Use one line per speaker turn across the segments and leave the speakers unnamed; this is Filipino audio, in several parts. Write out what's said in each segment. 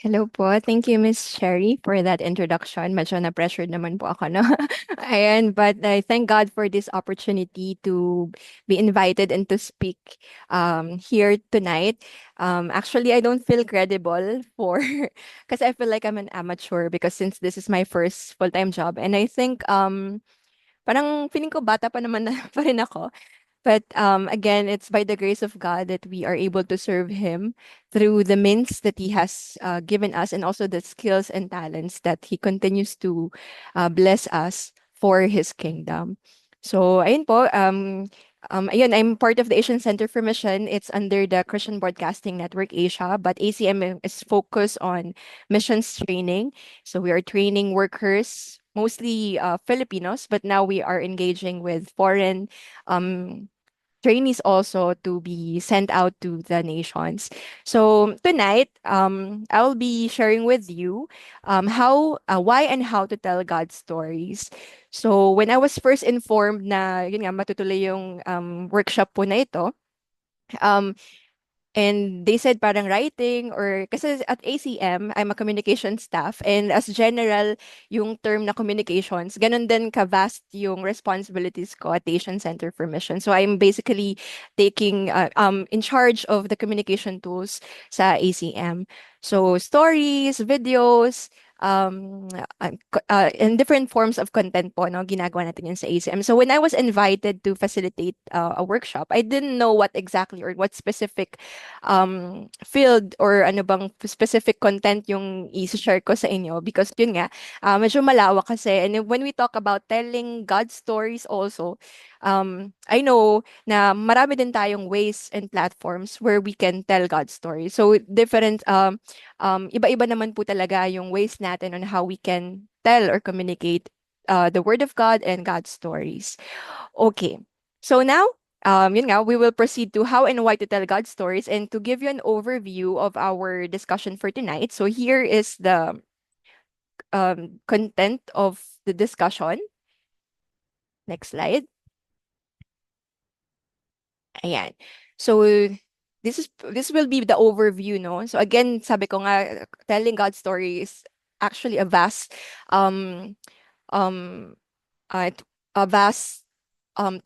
Hello po. Thank you, Miss Sherry, for that introduction. Medyo na-pressured naman po ako, no? Ayan, but I thank God for this opportunity to be invited and to speak here tonight. Actually, I don't feel credible for, because I feel like I'm an amateur because since this is my first full-time job, and I think parang feeling ko bata pa naman pa rin ako. But again, it's by the grace of God that we are able to serve Him through the means that He has given us and also the skills and talents that He continues to bless us for His kingdom. So, ayun po, ayun, I'm part of the Asian Center for Mission. It's under the Christian Broadcasting Network Asia, but ACM is focused on missions training. So, we are training workers, mostly Filipinos, but now we are engaging with foreign um, trainees also to be sent out to the nations. So tonight, I'll be sharing with you why and how to tell God stories. So when I was first informed na yun nga matutuloy yung workshop po na ito, um, and they said parang writing or kasi at ACM, I'm a communication staff and as general yung term na communications, ganun din ka-vast yung responsibilities ko at Asian Center for Mission. So I'm basically taking in charge of the communication tools sa ACM. So stories, videos, in different forms of content po, no, ginagawa natin yun sa ACM. So when I was invited to facilitate a workshop, I didn't know what exactly or what specific field or ano bang specific content yung i-share ko sa inyo because yun nga, medyo malawak kasi. And when we talk about telling God stories also, I know na marami din tayong ways and platforms where we can tell God stories. So different, iba-iba naman po talaga yung ways natin on how we can tell or communicate the Word of God and God's stories. Okay. So now, yun nga, we will proceed to how and why to tell God stories and to give you an overview of our discussion for tonight. So here is the content of the discussion. Next slide. Ayan. So this will be the overview, no? So again, sabi ko nga, telling God story is actually um um uh, a vast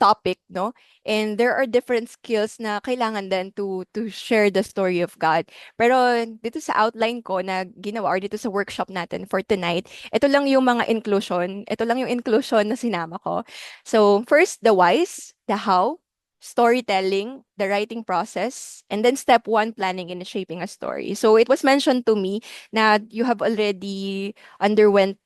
topic, no? And there are different skills na kailangan din to share the story of God. Pero dito sa outline ko na ginawa or dito sa workshop natin for tonight, ito lang yung mga inclusion. Ito lang yung inclusion na sinama ko. So, first, the whys, the how, storytelling, the writing process, and then step one, planning and shaping a story. So, it was mentioned to me na you have already underwent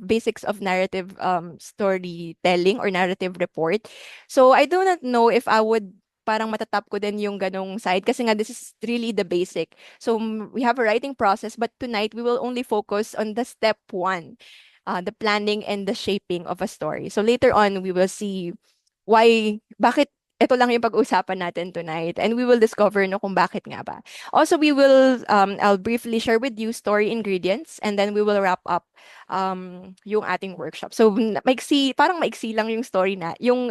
basics of narrative storytelling or narrative report. So I do not know if I would parang matatap ko din yung ganong side kasi nga this is really the basic. So we have a writing process but tonight we will only focus on the step one, the planning and the shaping of a story. So later on we will see bakit ito lang yung pag-uusapan natin tonight and we will discover no kung bakit nga ba. Also, I'll briefly share with you story ingredients and then we will wrap up yung ating workshop. So, parang maiksi lang yung story yung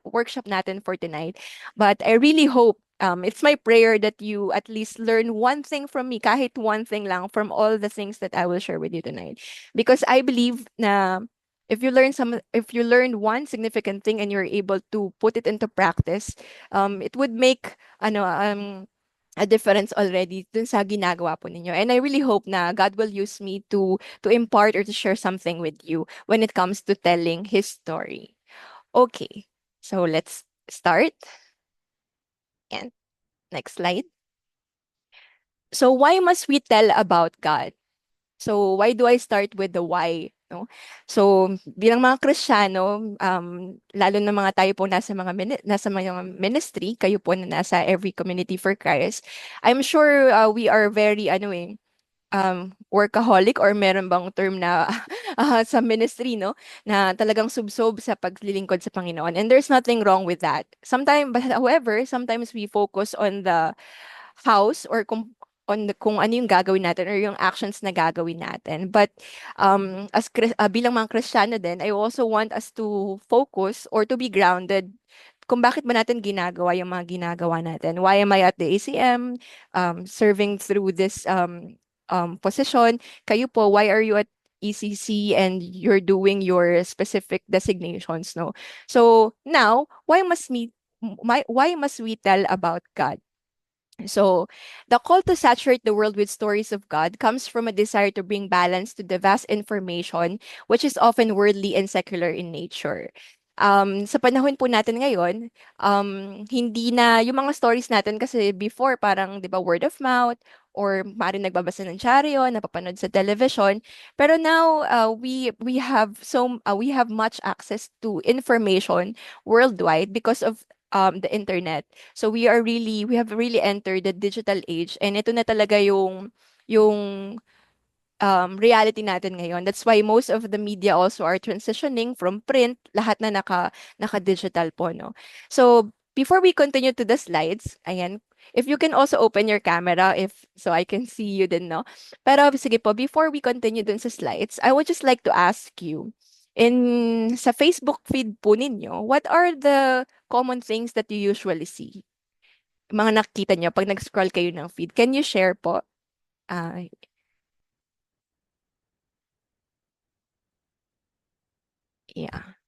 workshop natin for tonight. But I really hope, it's my prayer that you at least learn one thing from me, kahit one thing lang from all the things that I will share with you tonight. Because I believe na if you learn one significant thing and you're able to put it into practice, it would make a difference already dun sa ginagawa po ninyo. And I really hope na God will use me to impart or to share something with you when it comes to telling His story. Okay, so let's start. And next slide. So why must we tell about God? So why do I start with the why? No? So bilang mga Kristiyano, lalo na mga tayo po nasa mga ministry, kayo po na nasa every community for Christ, I'm sure we are very workaholic or meron bang term na sa ministry, no? Na talagang subsob sa paglilingkod sa Panginoon. And there's nothing wrong with that. However, sometimes we focus on the house or kung ano yung gagawin natin or yung actions na gagawin natin. But bilang mga Kristiyano din, I also want us to focus or to be grounded kung bakit ba natin ginagawa yung mga ginagawa natin. Why am I at the ACM, serving through this position. Kayo po, why are you at ECC and you're doing your specific designations, no? So now, why must we tell about God? So, the call to saturate the world with stories of God comes from a desire to bring balance to the vast information, which is often worldly and secular in nature. Sa panahon po natin ngayon, hindi na yung mga stories natin kasi before parang 'di ba word of mouth or maaaring nagbabasa ng dyaryo, napapanood sa television. Pero now we have much access to information worldwide because of the internet. So we have really entered the digital age and ito na talaga yung reality natin ngayon. That's why most of the media also are transitioning from print, lahat na naka-digital po, no? So before we continue to the slides, ayan, if you can also open your camera if so I can see you din, no? Pero sige po, before we continue dun sa slides, I would just like to ask you, sa Facebook feed po ninyo, what are the common things that you usually see? Mga nakikita nyo pag nag-scroll kayo ng feed. Can you share po? Ah, yeah.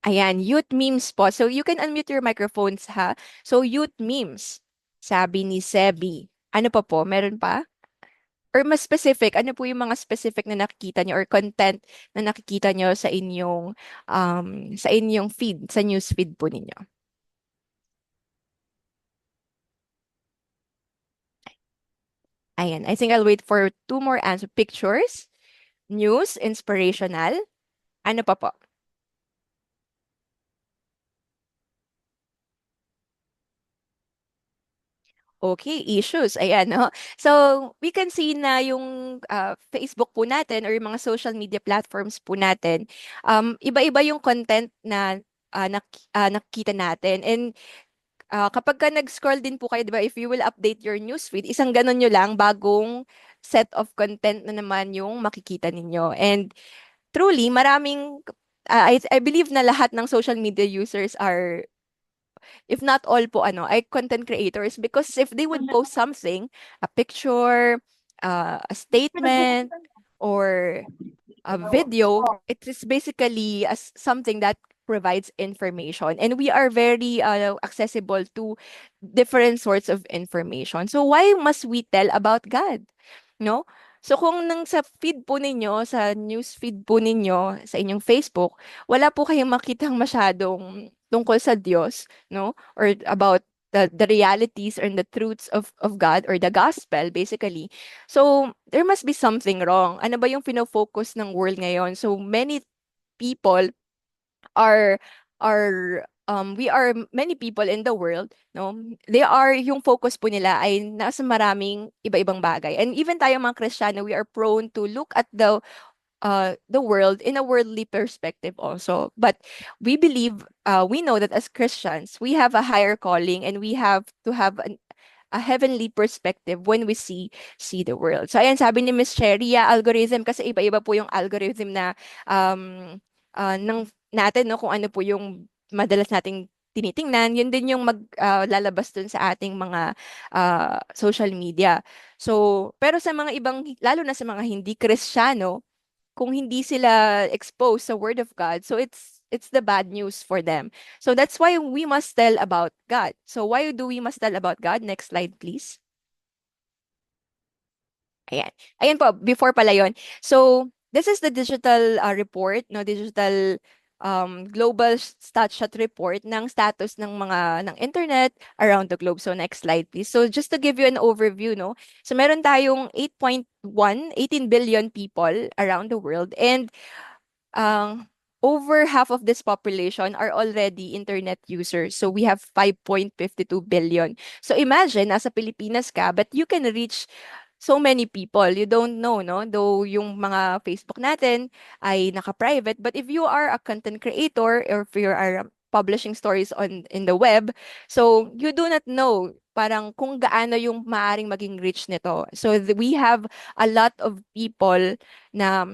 Ayan, youth memes po. So you can unmute your microphones ha. So youth memes, sabi ni Sebi. Ano pa po? Meron pa? Or mas specific, ano po yung mga specific na nakikita nyo or content na nakikita nyo sa inyong feed, sa news feed po ninyo? Ayan, I think I'll wait for two more answers. Pictures, news, inspirational. Ano pa po? Okay, issues. Ayan, no? So, we can see na yung Facebook po natin or yung mga social media platforms po natin, iba-iba yung content na nakikita natin. And kapag ka nag-scroll din po kayo, di ba, if you will update your newsfeed, isang ganon nyo lang, bagong set of content na naman yung makikita ninyo. And truly, I believe na lahat ng social media users are, if not all po ay content creators because if they would post something, a picture, a statement, or a video, it is basically as something that provides information. And we are very accessible to different sorts of information. So why must we tell about God? No? So kung nang sa feed po ninyo, sa news feed po ninyo, sa inyong Facebook, wala po kayong makitang masyadong tungkol sa Diyos, no? Or about the realities and the truths of God or the gospel, basically. So, there must be something wrong. Ano ba yung fino-focus ng world ngayon? So, many people are we are many people in the world, no? They are yung focus po nila ay nasa maraming iba-ibang bagay. And even tayo mga Kristiyano, we are prone to look at the world in a worldly perspective also. But we know that as Christians, we have a higher calling and we have to have a heavenly perspective when we see the world. So ayan, sabi ni Miss Cherry, algorithm kasi iba-iba po yung algorithm na um ng natin, no, kung ano po yung madalas nating tinitingnan, yun din yung lalabas dun sa ating mga social media. So, pero sa mga ibang, lalo na sa mga hindi Kristiyano, kung hindi sila exposed sa Word of God, so it's the bad news for them. So that's why we must tell about God. So why do we must tell about God? Next slide, please. Ayan. Ayan po, before pala yun. So, this is the digital report, no, digital global statshot report ng status ng internet around the globe. So, next slide, please. So, just to give you an overview, no. So, meron tayong 18 billion people around the world and over half of this population are already internet users. So we have 5.52 billion. So imagine, nasa Pilipinas ka, but you can reach so many people. You don't know, no? Though yung mga Facebook natin ay naka-private. But if you are a content creator or if you are publishing stories in the web, so you do not know parang kung gaano yung maaring maging reach nito. So we have a lot of people na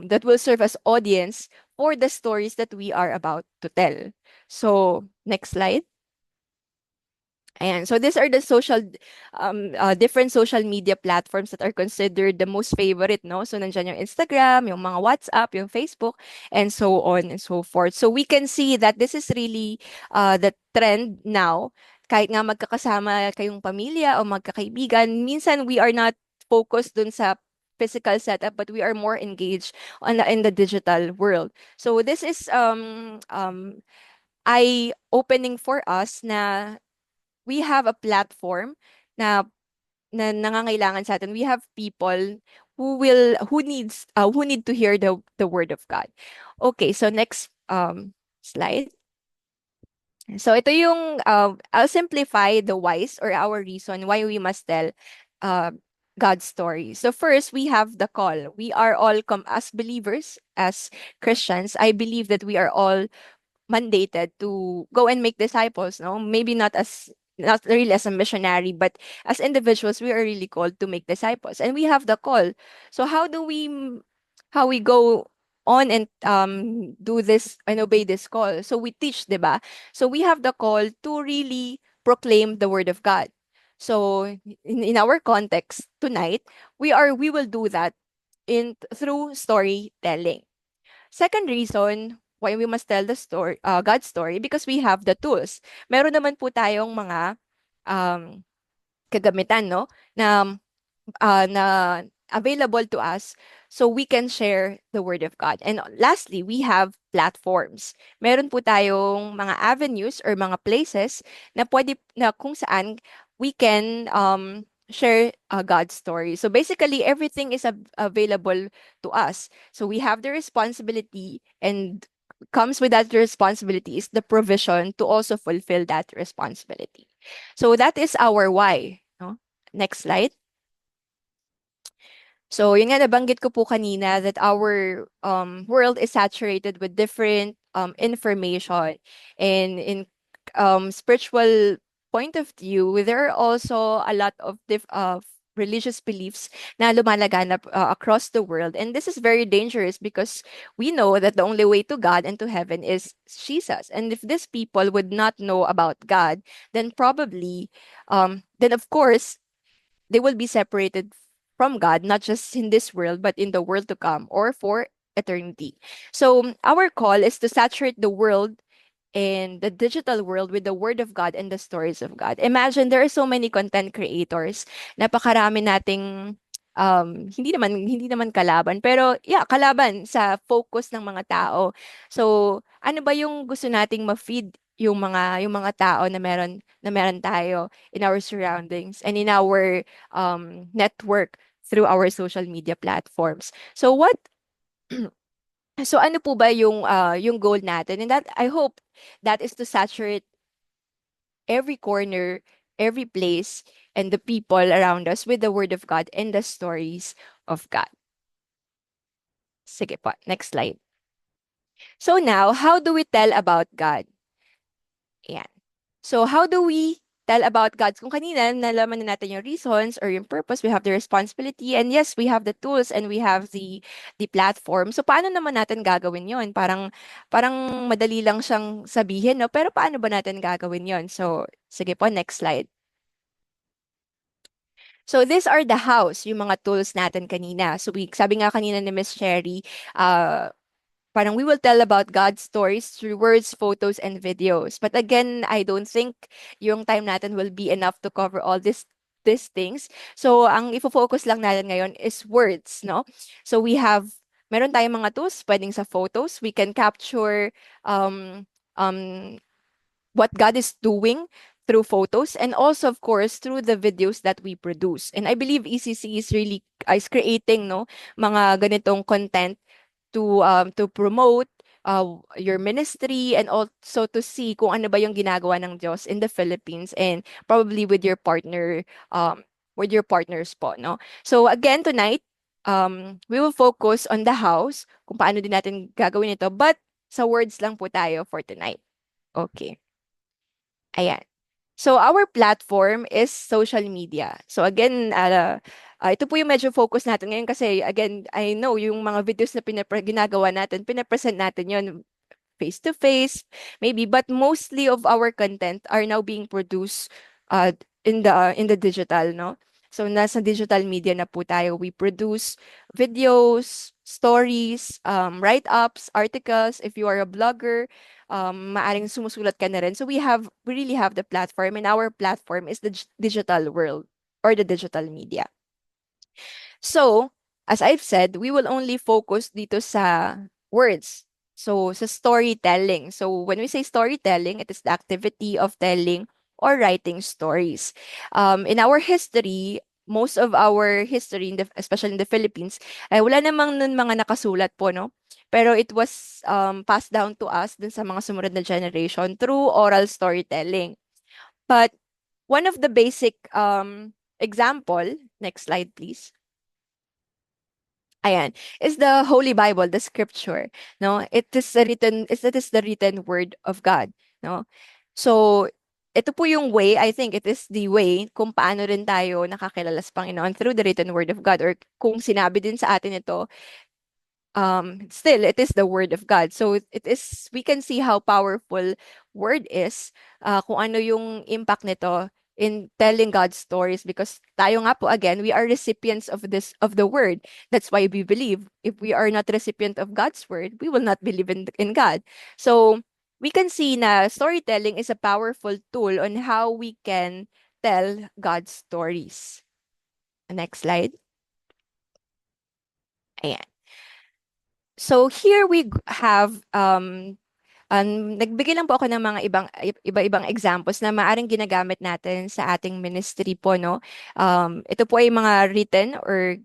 that will serve as audience for the stories that we are about to tell. So, next slide. And so these are the different social media platforms that are considered the most favorite, no? So nandiyan yung Instagram, yung mga WhatsApp, yung Facebook, and so on and so forth. So we can see that this is really the trend now. Kahit nga magkakasama kayong pamilya o magkakaibigan, minsan we are not focused dun sa physical setup, but we are more engaged in the digital world. So this is eye-opening for us na we have a platform na nangangailangan sa atin. We have people who need to hear the word of God. Okay, so next slide. So ito yung I'll simplify the whys or our reason why we must tell uh, God's story. So first, we have the call. We are all as believers, as Christians. I believe that we are all mandated to go and make disciples, no? Maybe not really as a missionary, but as individuals, we are really called to make disciples. And we have the call. So how we go on and do this and obey this call? So we teach, 'di ba? So we have the call to really proclaim the word of God. So in our context tonight, we will do that in through storytelling. Second reason why we must tell the story, God's story, because we have the tools. Meron naman po tayong mga um, kagamitan, no? Na available to us so we can share the word of God. And lastly, we have platforms. Meron po tayong mga avenues or mga places na kung saan we can share God's story. So basically, everything is available to us. So we have the responsibility, and comes with that responsibility is the provision to also fulfill that responsibility. So that is our why. No? Next slide. So, yun nga, nabanggit ko po kanina that our world is saturated with different information. And in spiritual point of view, there are also a lot of religious beliefs na lumalaganap across the world. And this is very dangerous because we know that the only way to God and to heaven is Jesus. And if these people would not know about God, then probably, then of course, they will be separated from God, not just in this world, but in the world to come or for eternity. So, our call is to saturate the world and the digital world with the word of God and the stories of God. Imagine there are so many content creators. Napakarami nating hindi naman kalaban, pero yeah, kalaban sa focus ng mga tao. So, ano ba yung gusto nating ma-feed yung mga tao na meron tayo in our surroundings and in our network through our social media platforms. So ano po ba yung goal natin? And that I hope that is to saturate every corner, every place, and the people around us with the word of God and the stories of God. Sige po, next slide. So now, how do we tell about God? Ayan. So how do we tell about God? Kung kanina nalaman na natin yung reasons or yung purpose, we have the responsibility, and yes, we have the tools and we have the platform. So paano naman natin gagawin yon? Parang madali lang siyang sabihin, no? Pero paano ba natin gagawin yon? So sige po, next slide. So these are the hows, yung mga tools natin kanina. So sabi nga kanina ni Miss Sherry, uh, parang we will tell about God's stories through words, photos, and videos. But again, I don't think yung time natin will be enough to cover all these things. So ang ifo-focus lang natin ngayon is words, no? So meron tayong mga tools, pwedeng sa photos, we can capture um, um, what God is doing through photos and also of course through the videos that we produce. And I believe ECC is creating no mga ganitong content to promote your ministry and also to see kung ano ba yung ginagawa ng Diyos in the Philippines and probably with your partners po, no? So again, tonight, we will focus on the house, kung paano din natin gagawin ito, but sa words lang po tayo for tonight. Okay. Ayan. So our platform is social media. So again, ito po yung medyo focus natin ngayon kasi again, I know yung mga videos na ginagawa natin, pinapresent natin yon face to face, maybe, but mostly of our content are now being produced uh, in the digital, no? So nasa digital media na po tayo. We produce videos, stories, write-ups, articles. If you are a blogger, maaring sumusulat ka na rin. So we really have the platform, and our platform is the digital world or the digital media. So, as I've said, we will only focus dito sa words. So, sa storytelling. So, when we say storytelling, it is the activity of telling or writing stories. In our history, most of our history, especially in the Philippines, ay wala namang nun mga nakasulat po, no? Pero it was passed down to us dun sa mga sumunod na generation through oral storytelling. But one of the basic example, next slide please. Ayan, is the Holy Bible, the scripture, no? It is the written word of God, no? So, ito po yung way, I think it is the way kung paano rin tayo nakakilala sa Panginoon through the written word of God, or kung sinabi din sa atin ito, still it is the word of God. So it is, we can see how powerful word is, kung ano yung impact nito in telling God's stories, because tayo nga po, again, we are recipients of this, of the word. That's why we believe. If we are not recipient of God's word, we will not believe in God. So we can see na storytelling is a powerful tool on how we can tell God's stories. Next slide. Ayan. So here we have nagbigay lang po ako ng mga iba-ibang examples na maaring ginagamit natin sa ating ministry po, no? Ito po ay mga written or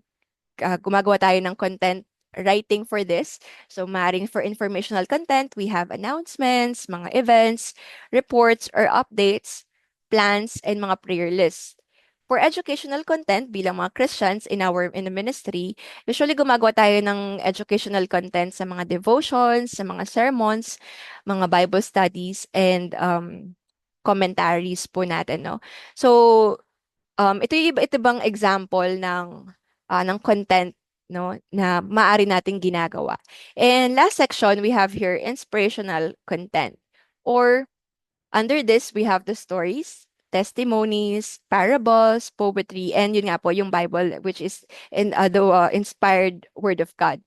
gumagawa tayo ng content writing for this. So, maaaring for informational content, we have announcements, mga events, reports or updates, plans, and mga prayer lists. For educational content, bilang mga Christians in the ministry, usually gumagawa tayo ng educational content sa mga devotions, sa mga sermons, mga Bible studies, and commentaries po natin, no? So, ito yung iba't ibang example ng content, no, na maaari nating ginagawa. And last section, we have here inspirational content. Or under this, we have the stories, testimonies, parables, poetry, and yun nga po, yung Bible, which is in the inspired word of God.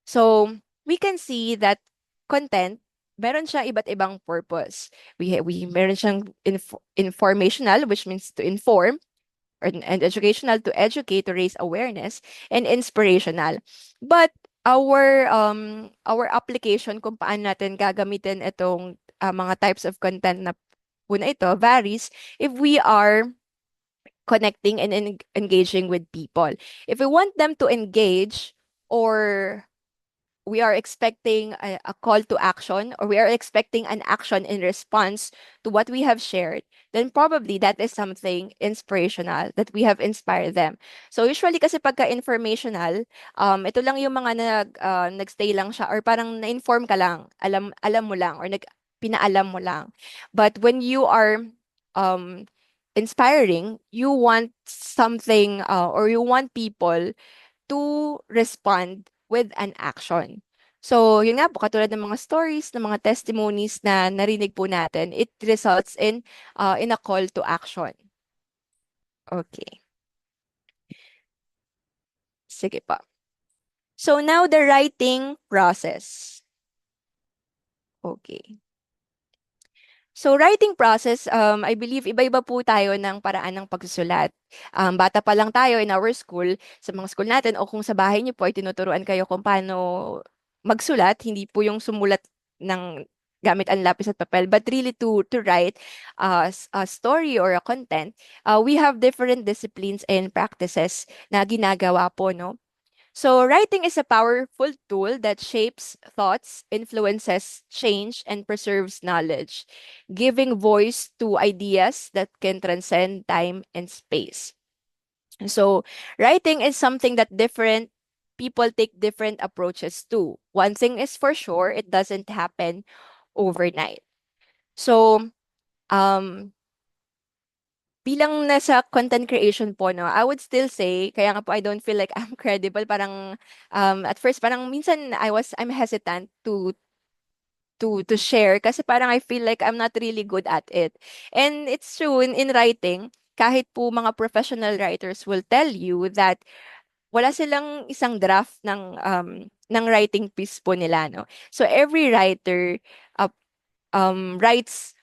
So, we can see that content, meron siya iba't ibang purpose. Meron siyang informational, which means to inform, and educational, to educate, to raise awareness, and inspirational. But our application kung paano natin gagamitin itong mga types of content na po na ito varies if we are connecting and engaging with people. If we want them to engage, or we are expecting a call to action, or we are expecting an action in response to what we have shared, then probably that is something inspirational that we have inspired them. So usually kasi pagka informational, ito lang yung mga nagstay lang siya, or parang na-inform ka lang, alam mo lang, or pinaalam mo lang. But when you are um, inspiring, you want something, or you want people to respond with an action. So, yun nga po, katulad ng mga stories, ng mga testimonies na narinig po natin, it results in a call to action. Okay. Sige pa. So, now the writing process. Okay. So, writing process, I believe iba-iba po tayo ng paraan ng pagsusulat. Bata pa lang tayo in our school, sa mga school natin, o kung sa bahay niyo po ay tinuturuan kayo kung paano magsulat, hindi po yung sumulat ng gamit ang lapis at papel, but really to write a story or a content. We have different disciplines and practices na ginagawa po, no? So, writing is a powerful tool that shapes thoughts, influences change, and preserves knowledge, giving voice to ideas that can transcend time and space. So, writing is something that different people take different approaches to. One thing is for sure, it doesn't happen overnight. So, um, bilang nasa content creation po, no, I would still say, kaya nga po I don't feel like I'm credible. Parang, at first, parang minsan I'm hesitant to share kasi parang I feel like I'm not really good at it. And it's true in writing, kahit po mga professional writers will tell you that wala silang isang draft ng writing piece po nila, no? So every writer uh, writes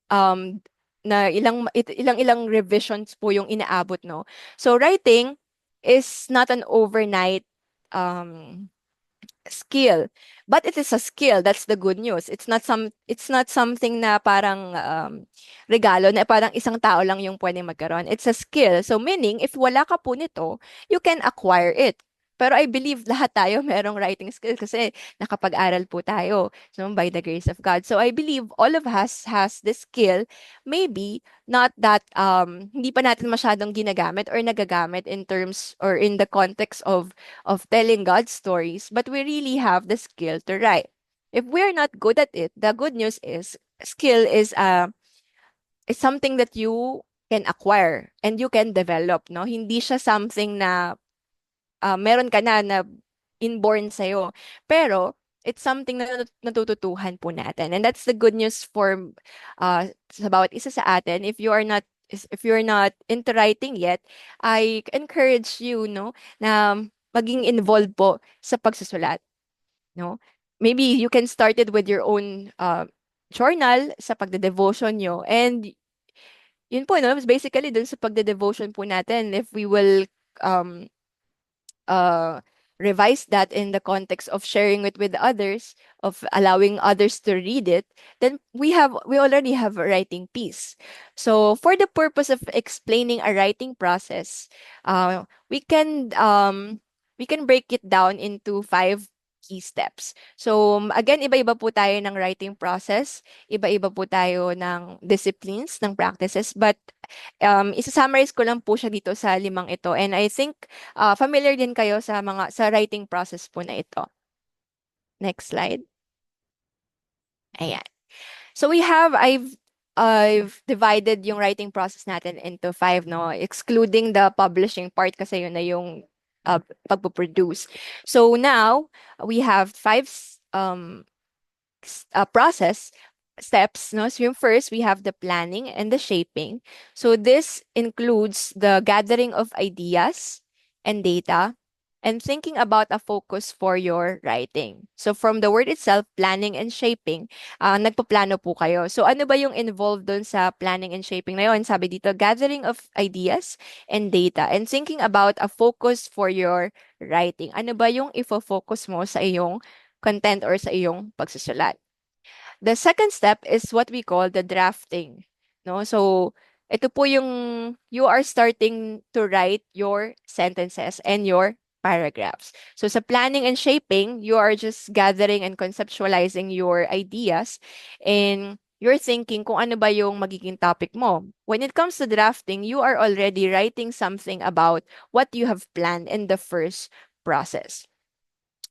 um na ilang revisions po yung inaabot, no? So writing is not an overnight um skill, but it is a skill. That's the good news. It's not something na parang regalo na parang isang tao lang yung pwedeng magkaroon. It's a skill. So meaning if wala ka po nito, you can acquire it. Pero I believe lahat tayo merong writing skill kasi nakapag-aral po tayo, so by the grace of God. So I believe all of us has this skill, maybe not that hindi pa natin masyadong ginagamit or nagagamit in terms or in the context of telling God stories, but we really have the skill to write. If we're not good at it, the good news is skill is something that you can acquire and you can develop, no? Hindi siya something na meron ka na inborn sa'yo. Pero it's something na natututuhan po natin. And that's the good news for sa bawat isa sa atin. If you're not into writing yet, I encourage you, no, na maging involved po sa pagsusulat, no? Maybe you can start it with your own journal sa pagde-devotion nyo. And yun po, no, basically dun sa pagde-devotion po natin, if we will um, uh, revise that in the context of sharing it with others, of allowing others to read it, then we already have a writing piece. So for the purpose of explaining a writing process, uh, we can um, we can break it down into five key steps. So again, iba-iba po tayo ng writing process, iba-iba po tayo ng disciplines, ng practices, but isa-summarize ko lang po siya dito sa limang ito. And I think familiar din kayo sa writing process po na ito. Next slide. Ayan. So I've divided yung writing process natin into five, no, excluding the publishing part kasi yun na yung pagpo-produce. So now we have process steps, no? So yung first, we have the planning and the shaping. So this includes the gathering of ideas and data and thinking about a focus for your writing. So from the word itself, planning and shaping, nagpaplano po kayo. So ano ba yung involved dun sa planning and shaping na yun? Sabi dito, gathering of ideas and data and thinking about a focus for your writing. Ano ba yung ifo-focus mo sa iyong content or sa iyong pagsusulat? The second step is what we call the drafting. No? So, ito po yung you are starting to write your sentences and your paragraphs. So, sa planning and shaping, you are just gathering and conceptualizing your ideas and you're thinking kung ano ba yung magiging topic mo. When it comes to drafting, you are already writing something about what you have planned in the first process.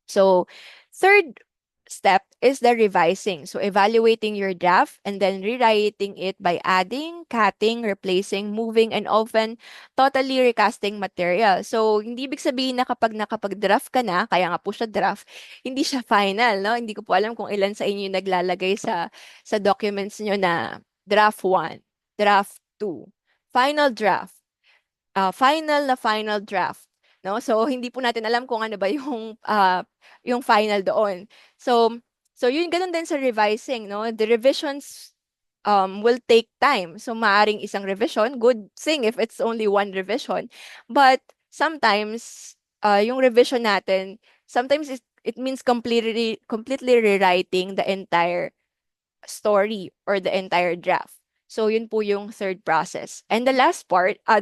So, third step is the revising. So, evaluating your draft and then rewriting it by adding, cutting, replacing, moving, and often totally recasting material. So, hindi ibig sabihin na kapag nakapag-draft ka na, kaya nga po siya draft, hindi siya final, no? Hindi ko po alam kung ilan sa inyo yung naglalagay sa documents nyo na draft 1, draft 2, final draft, final na final draft, no? So hindi po natin alam kung ano ba yung final doon. So yun ganun din sa revising, no? The revisions will take time. So maaring isang revision, good thing if it's only one revision. But sometimes yung revision natin, sometimes it means completely rewriting the entire story or the entire draft. So yun po yung third process. And the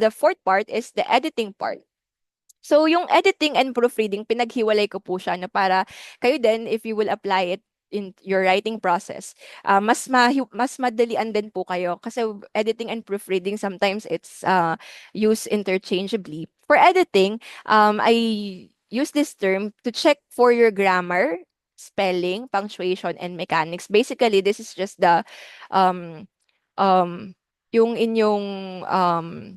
fourth part is the editing part. So yung editing and proofreading, pinaghiwalay ko po siya na para kayo din, if you will apply it in your writing process, mas madalian din po kayo kasi editing and proofreading sometimes it's used interchangeably. For editing, I use this term to check for your grammar, spelling, punctuation, and mechanics. Basically, this is just the um um yung inyong um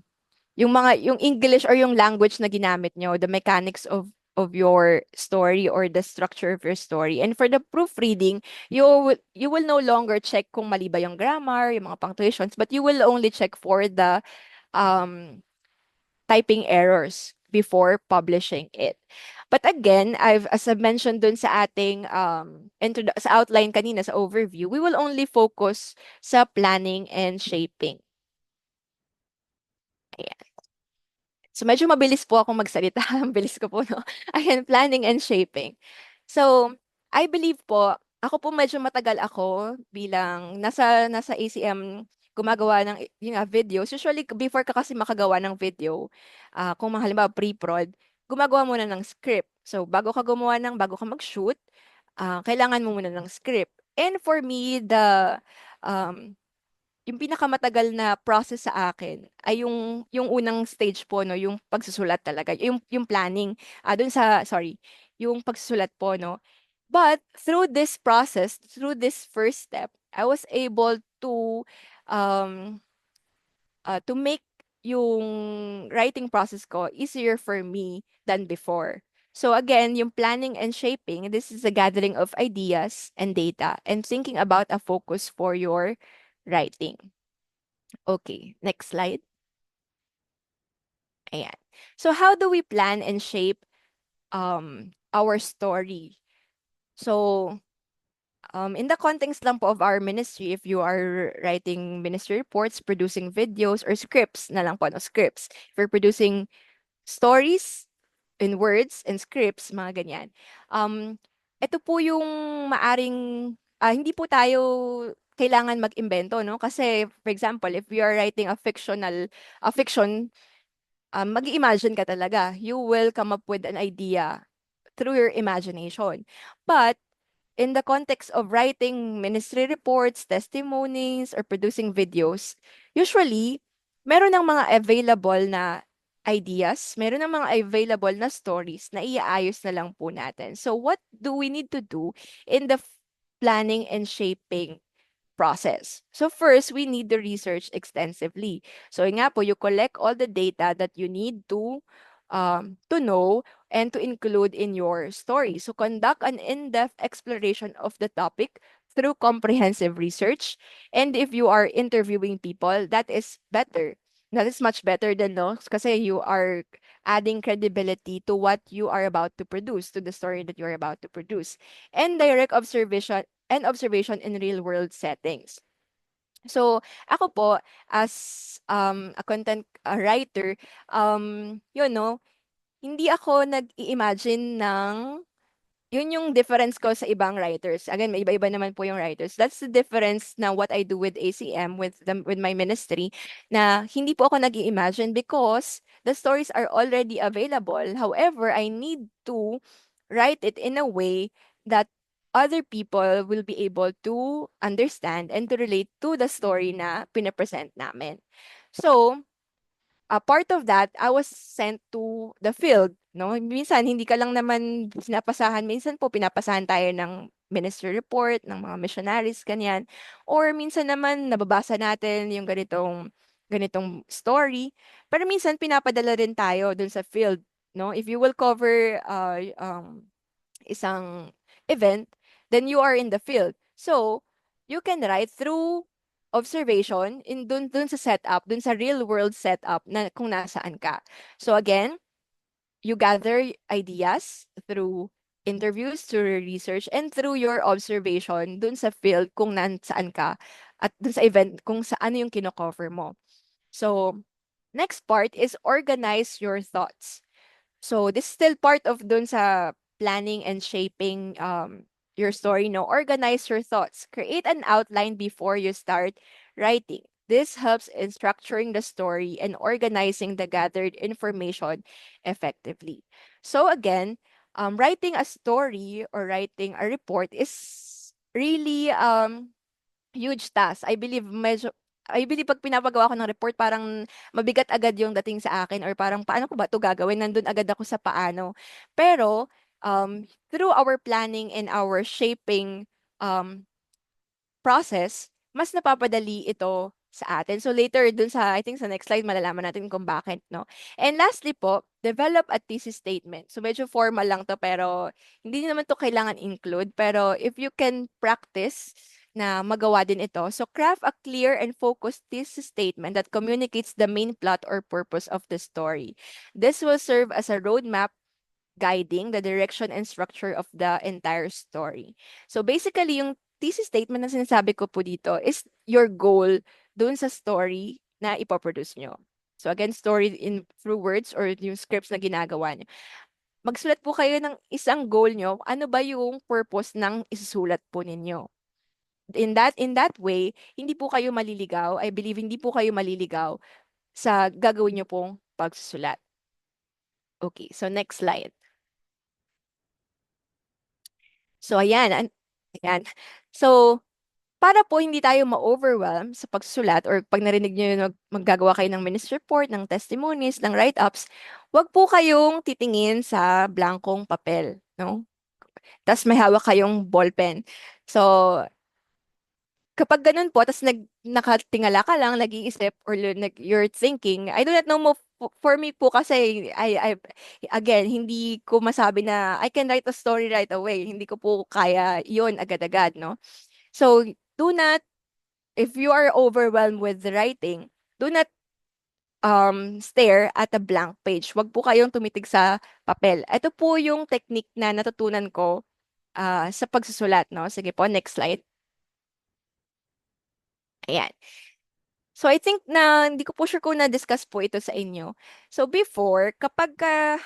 yung English or yung language na ginamit nyo, the mechanics of of your story or the structure of your story. And for the proofreading, you will no longer check kung mali ba yung grammar, yung mga punctuations, but you will only check for the um, typing errors before publishing it. But again, as I've mentioned dun sa ating sa outline kanina sa overview, we will only focus sa planning and shaping. So medyo mabilis po akong magsalita. Ang bilis ko po, no? Ayan, planning and shaping. So, I believe po, ako po medyo matagal ako bilang nasa ACM gumagawa ng yung videos. Usually, before ka kasi makagawa ng video, kung halimbawa pre-prod, gumagawa muna ng script. So, bago ka mag-shoot, kailangan mo muna ng script. And for me, um, yung pinakamatagal na process sa akin ay yung unang stage po, no, yung pagsusulat talaga, yung planning, dun sa sorry, yung pagsusulat po, no. But through this process, through this first step, I was able um to make yung writing process ko easier for me than before. So again, yung planning and shaping, this is a gathering of ideas and data and thinking about a focus for your writing. Okay, next slide. Ayan. So how do we plan and shape our story? So in the context lang po of our ministry, if you are writing ministry reports, producing videos or scripts na lang po, no, scripts. If you're producing stories in words and scripts, mga ganyan. Ito po yung maaring hindi po tayo kailangan mag-imbento, no? Kasi for example, if you are writing a fiction, mag-imagine ka talaga. You will come up with an idea through your imagination. But in the context of writing ministry reports, testimonies, or producing videos, usually, meron ng mga available na ideas, meron ng mga available na stories na iaayos na lang po natin. So what do we need to do in the planning and shaping process? So first, we need to research extensively. So yun nga po, you collect all the data that you need to know and to include in your story. So conduct an in-depth exploration of the topic through comprehensive research. And if you are interviewing people, that is better. That is much better than no, kasi you are adding credibility to what you are about to produce, to the story that you're about to produce. And direct observation in real world settings. So, ako po as a content writer, you know, hindi ako nag-i-imagine ng yun yung difference ko sa ibang writers. Again, may iba-iba naman po yung writers. That's the difference na what I do with ACM, with my ministry, na hindi po ako nag-i-imagine because the stories are already available. However, I need to write it in a way that other people will be able to understand and to relate to the story na pinapresent namin. So, a part of that, I was sent to the field, no? Minsan, hindi ka lang naman pinapasahan. Minsan po, pinapasahan tayo ng ministry report, ng mga missionaries, ganyan. Or minsan naman, nababasa natin yung ganitong story. Pero minsan, pinapadala rin tayo dun sa field, no? If you will cover isang event, then you are in the field. So, you can write through observation in dun sa setup, dun sa real world setup na kung nasaan ka. So again, you gather ideas through interviews, through research, and through your observation dun sa field kung nasaan ka at dun sa event kung saan yung kino-cover mo. So, next part is organize your thoughts. So this is still part of dun sa planning and shaping your story, no? Organize your thoughts. Create an outline before you start writing. This helps in structuring the story and organizing the gathered information effectively. So again, writing a story or writing a report is really huge task. I believe pag pinapagawa ko ng report, parang mabigat agad yung dating sa akin or parang paano ko ba 'to gagawin? Nandun agad ako sa paano. Pero, through our planning and our shaping, um, process, mas napapadali ito sa atin. So later dun sa I think sa next slide malalaman natin kung bakit, no. And lastly po, develop a thesis statement. So medyo formal lang to pero hindi naman to kailangan include pero if you can practice na magawa din ito. So craft a clear and focused thesis statement that communicates the main plot or purpose of the story. This will serve as a roadmap guiding the direction and structure of the entire story. So basically, yung thesis statement na sinasabi ko po dito is your goal dun sa story na ipoproduce nyo. So again, story in through words or yung scripts na ginagawa nyo. Magsulat po kayo ng isang goal nyo. Ano ba yung purpose ng isusulat po ninyo? In that way, hindi po kayo maliligaw. I believe hindi po kayo maliligaw sa gagawin nyo pong pagsusulat. Okay, so next slide. So, ayan. So, para po hindi tayo ma-overwhelm sa pagsusulat or pag narinig nyo yung maggagawa kayo ng ministry report, ng testimonies, ng write-ups, wag po kayong titingin sa blankong papel, no? Tapos may hawak kayong ballpen. So, kapag ganun po, tapos nakatingala ka lang, nag-iisip, or you're thinking, I do not know mo, for me po kasi, again, hindi ko masabi na I can write a story right away. Hindi ko po kaya yon agad-agad, no? So, do not, if you are overwhelmed with the writing, do not stare at a blank page. Wag po kayong tumitig sa papel. Ito po yung technique na natutunan ko sa pagsusulat, no? Sige po, next slide. Ayan. So I think na hindi ko po sure kung na-discuss po ito sa inyo. So before, kapag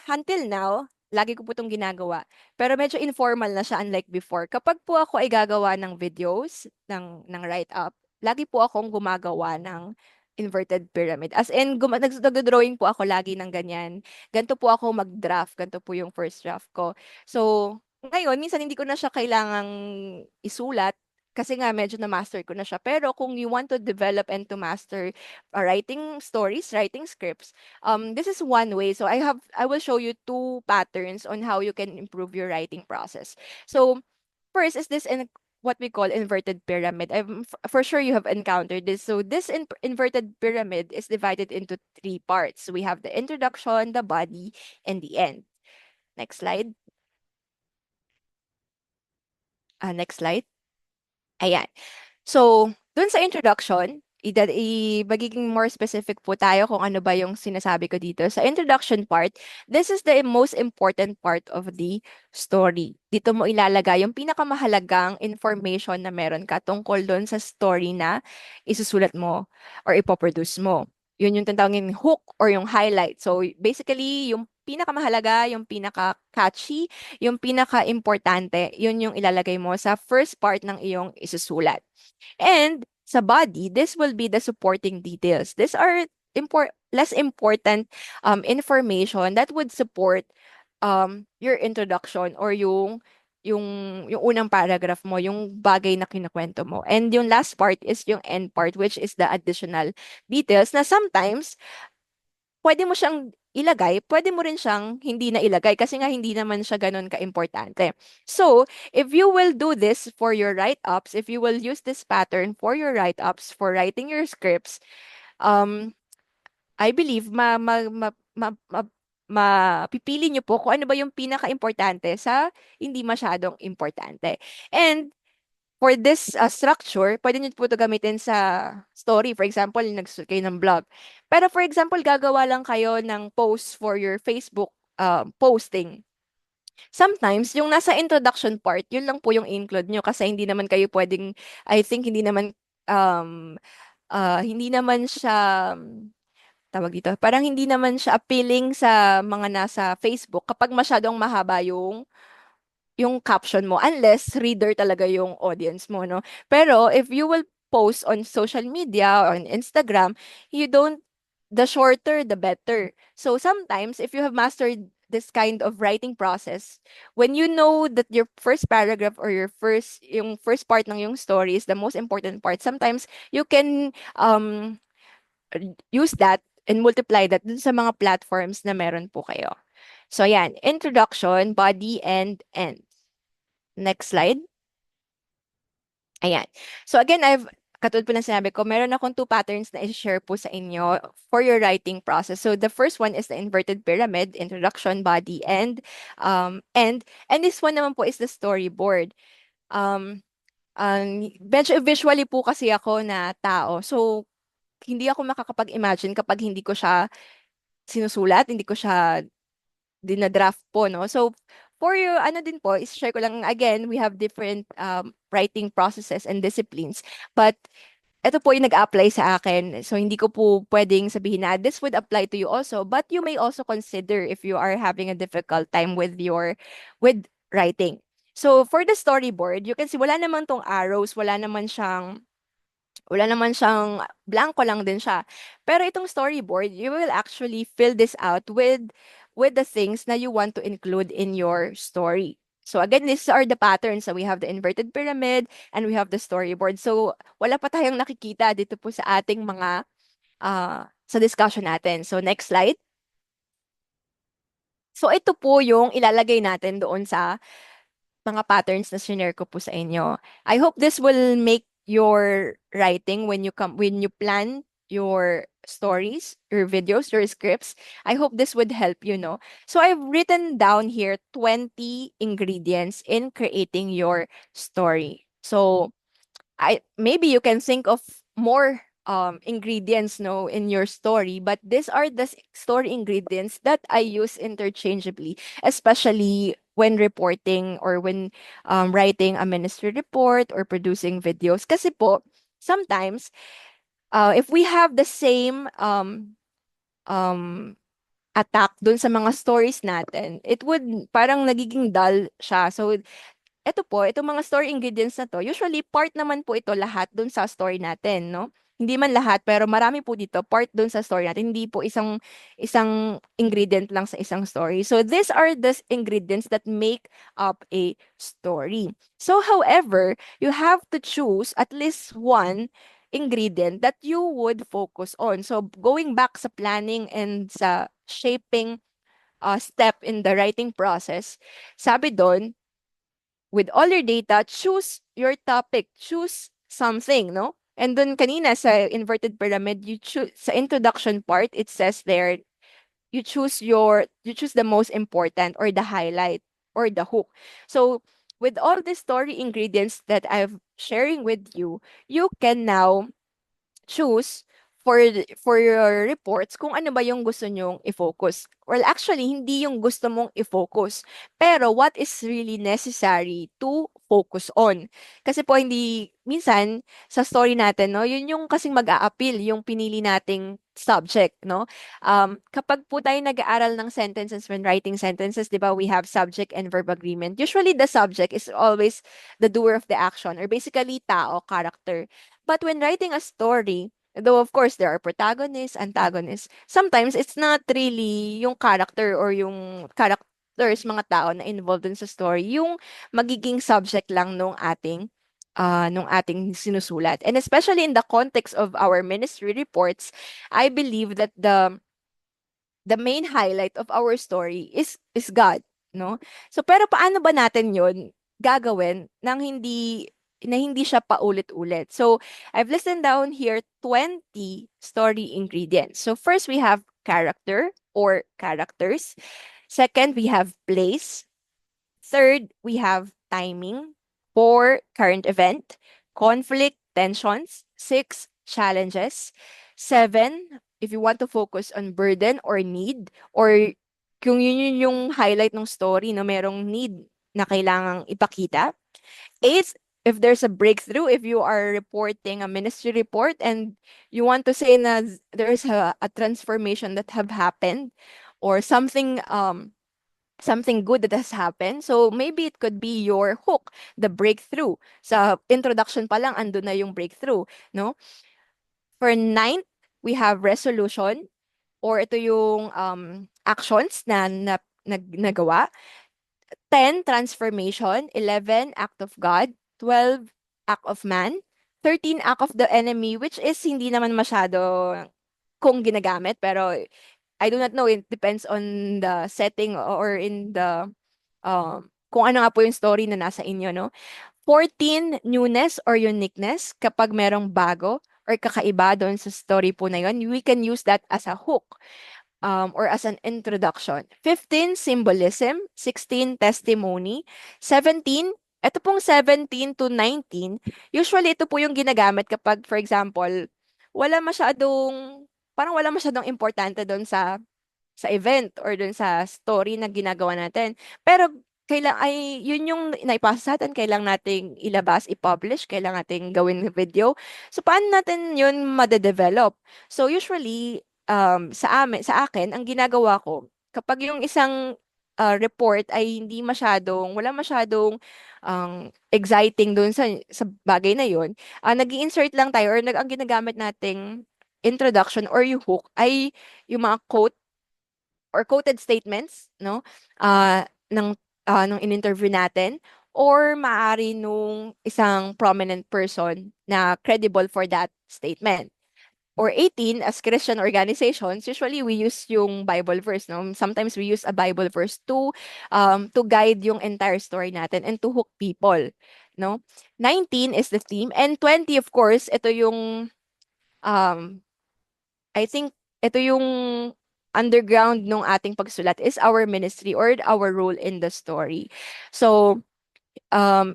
until now, lagi ko po itong ginagawa. Pero medyo informal na siya unlike before. Kapag po ako ay gagawa ng videos, ng write-up, lagi po akong gumagawa ng inverted pyramid. As in, nag-drawing po ako lagi ng ganyan. Ganito po ako mag-draft. Ganito po yung first draft ko. So, ngayon, minsan hindi ko na siya kailangang isulat kasi nga medyo na-master ko na siya. Pero kung you want to develop and to master writing stories, writing scripts, this is one way. So I will show you two patterns on how you can improve your writing process. So first is this in what we call inverted pyramid. For sure you have encountered this. So this inverted pyramid is divided into three parts. We have the introduction, the body, and the end. Next slide. Next slide. Ayan. So, dun sa introduction, magiging more specific po tayo kung ano ba yung sinasabi ko dito. Sa introduction part, this is the most important part of the story. Dito mo ilalagay yung pinakamahalagang information na meron ka tungkol dun sa story na isusulat mo or ipoproduce mo. Yun yung tinatawagin hook or yung highlight. So, basically, yung pinakamahalaga, yung pinaka-catchy, yung pinaka-importante, yun yung ilalagay mo sa first part ng iyong isusulat. And sa body, this will be the supporting details. These are less important information that would support your introduction or yung yung unang paragraph mo, yung bagay na kinukwento mo. And yung last part is yung end part, which is the additional details na sometimes pwede mo siyang ilagay, pwede mo rin siyang hindi na ilagay kasi nga hindi naman siya ganun ka-importante. So, if you will do this for your write-ups, if you will use this pattern for your write-ups, for writing your scripts, um, I believe mapipili niyo po kung ano ba yung pinaka-importante sa hindi masyadong importante. And for this structure, pwede nyo po ito gamitin sa story. For example, nagsulat kayo ng blog. Pero for example, gagawa lang kayo ng post for your Facebook posting. Sometimes, yung nasa introduction part, yun lang po yung include nyo kasi hindi naman kayo pwedeng, I think um, hindi naman siya, tawag dito, parang hindi naman siya appealing sa mga nasa Facebook kapag masyadong mahaba yung caption mo unless reader talaga yung audience mo, no? Pero if you will post on social media or on Instagram, you don't, the shorter, the better. So sometimes if you have mastered this kind of writing process, when you know that your first paragraph or yung first part ng yung story is the most important part, sometimes you can use that and multiply that dun sa mga platforms na meron po kayo. So, yan. Introduction, body, and end. Next slide. Ayan. So again, katulad po ng sinabi ko, meron akong two patterns na i-share po sa inyo for your writing process. So the first one is the inverted pyramid, introduction, body, and this one naman po is the storyboard. Um, medyo visually po kasi ako na tao. So hindi ako makakapag-imagine kapag hindi ko siya sinusulat, hindi ko siya dinadraft po, no? So, for your, ano din po, is-share ko lang, again, we have different writing processes and disciplines. But, ito po yung nag-apply sa akin. So, hindi ko po pwedeng sabihin na this would apply to you also. But you may also consider if you are having a difficult time with writing. So, for the storyboard, you can see, wala naman tong arrows, wala naman siyang blanco lang din siya. Pero itong storyboard, you will actually fill this out with the things na you want to include in your story. So again, these are the patterns. So we have the inverted pyramid and we have the storyboard. So wala pa tayong nakikita dito po sa ating mga sa discussion natin. So next slide. So ito po yung ilalagay natin doon sa mga patterns na shinare ko po sa inyo. I hope this will make your writing when you plan your stories, your videos, your scripts. I hope this would help you, no? So I've written down here 20 ingredients in creating your story. So I maybe you can think of more ingredients no in your story, but these are the story ingredients that I use interchangeably, especially when reporting or when writing a ministry report or producing videos. Kasi po, sometimes if we have the same um attack dun sa mga stories natin, it would parang nagiging dull siya. So eto po, itong mga story ingredients na to, usually part naman po ito lahat dun sa story natin, no? Hindi man lahat, pero marami po dito, part dun sa story natin. Hindi po isang isang ingredient lang sa isang story. So these are the ingredients that make up a story. So however, you have to choose at least one ingredient that you would focus on. So going back sa planning and sa shaping step in the writing process, sabi doon, with all your data, choose your topic, choose something, no? And then kanina sa inverted pyramid, you choose sa introduction part, it says there, you choose the most important or the highlight or the hook. So with all the story ingredients that I've sharing with you, you can now choose for your reports kung ano ba yung gusto nyong i-focus. Well, actually, hindi yung gusto mong i-focus, pero what is really necessary to focus on. Kasi po hindi minsan sa story natin, no, yun yung kasing mag-a-appeal yung pinili nating subject, no? Kapag po tayo nag-aaral ng sentences when writing sentences, 'di ba, we have subject and verb agreement. Usually the subject is always the doer of the action or basically tao, character. But when writing a story, though of course there are protagonists, antagonists, sometimes it's not really yung character or yung characters, mga tao na involved dun sa story, yung magiging subject lang nung ating sinusulat. And especially in the context of our ministry reports, I believe that the main highlight of our story is God, no? So pero paano ba natin 'yon gagawin na hindi siya paulit-ulit? So I've listened down here 20 story ingredients. So first we have character or characters. Second, we have place. Third, we have timing. Four, current event. Conflict, tensions. Six, challenges. Seven, if you want to focus on burden or need, or kung yun yung highlight ng story na merong need na kailangang ipakita. Eight, if there's a breakthrough, if you are reporting a ministry report and you want to say na there's a transformation that have happened or something good that has happened. So maybe it could be your hook, the breakthrough. Sa introduction pa lang, ando na yung breakthrough, no? For ninth, we have resolution or ito yung actions na nagawa. 10, transformation. 11, act of God. 12, act of man. 13, act of the enemy, which is hindi naman masyado kung ginagamit, pero I do not know. It depends on the setting or in the kung ano nga po yung story na nasa inyo, no? 14, newness or uniqueness. Kapag merong bago or kakaiba doon sa story po na yun, we can use that as a hook or as an introduction. 15, symbolism. 16, testimony. 17, ito pong 17 to 19, usually ito po yung ginagamit kapag, for example, wala masyadong, parang wala masyadong importante doon sa event or dun sa story na ginagawa natin. Pero yun yung naipasa sa atin, kailangan nating ilabas, i-publish, kailangan nating gawin video. So, paano natin yun madedevelop? So, usually, sa akin, ang ginagawa ko, kapag yung isang report ay hindi masyadong, wala masyadong exciting dun sa bagay na yun, nag-insert lang tayo or ang ginagamit nating introduction or yung hook ay yung mga quote or quoted statements, no? Ng nung in-interview natin or maaari nung isang prominent person na credible for that statement. Or 18, as Christian organizations, usually we use yung Bible verse, no? Sometimes we use a Bible verse to guide yung entire story natin and to hook people, no? 19 is the theme and 20, of course, ito yung um I think ito yung underground nung ating pagsulat is our ministry or our role in the story. So,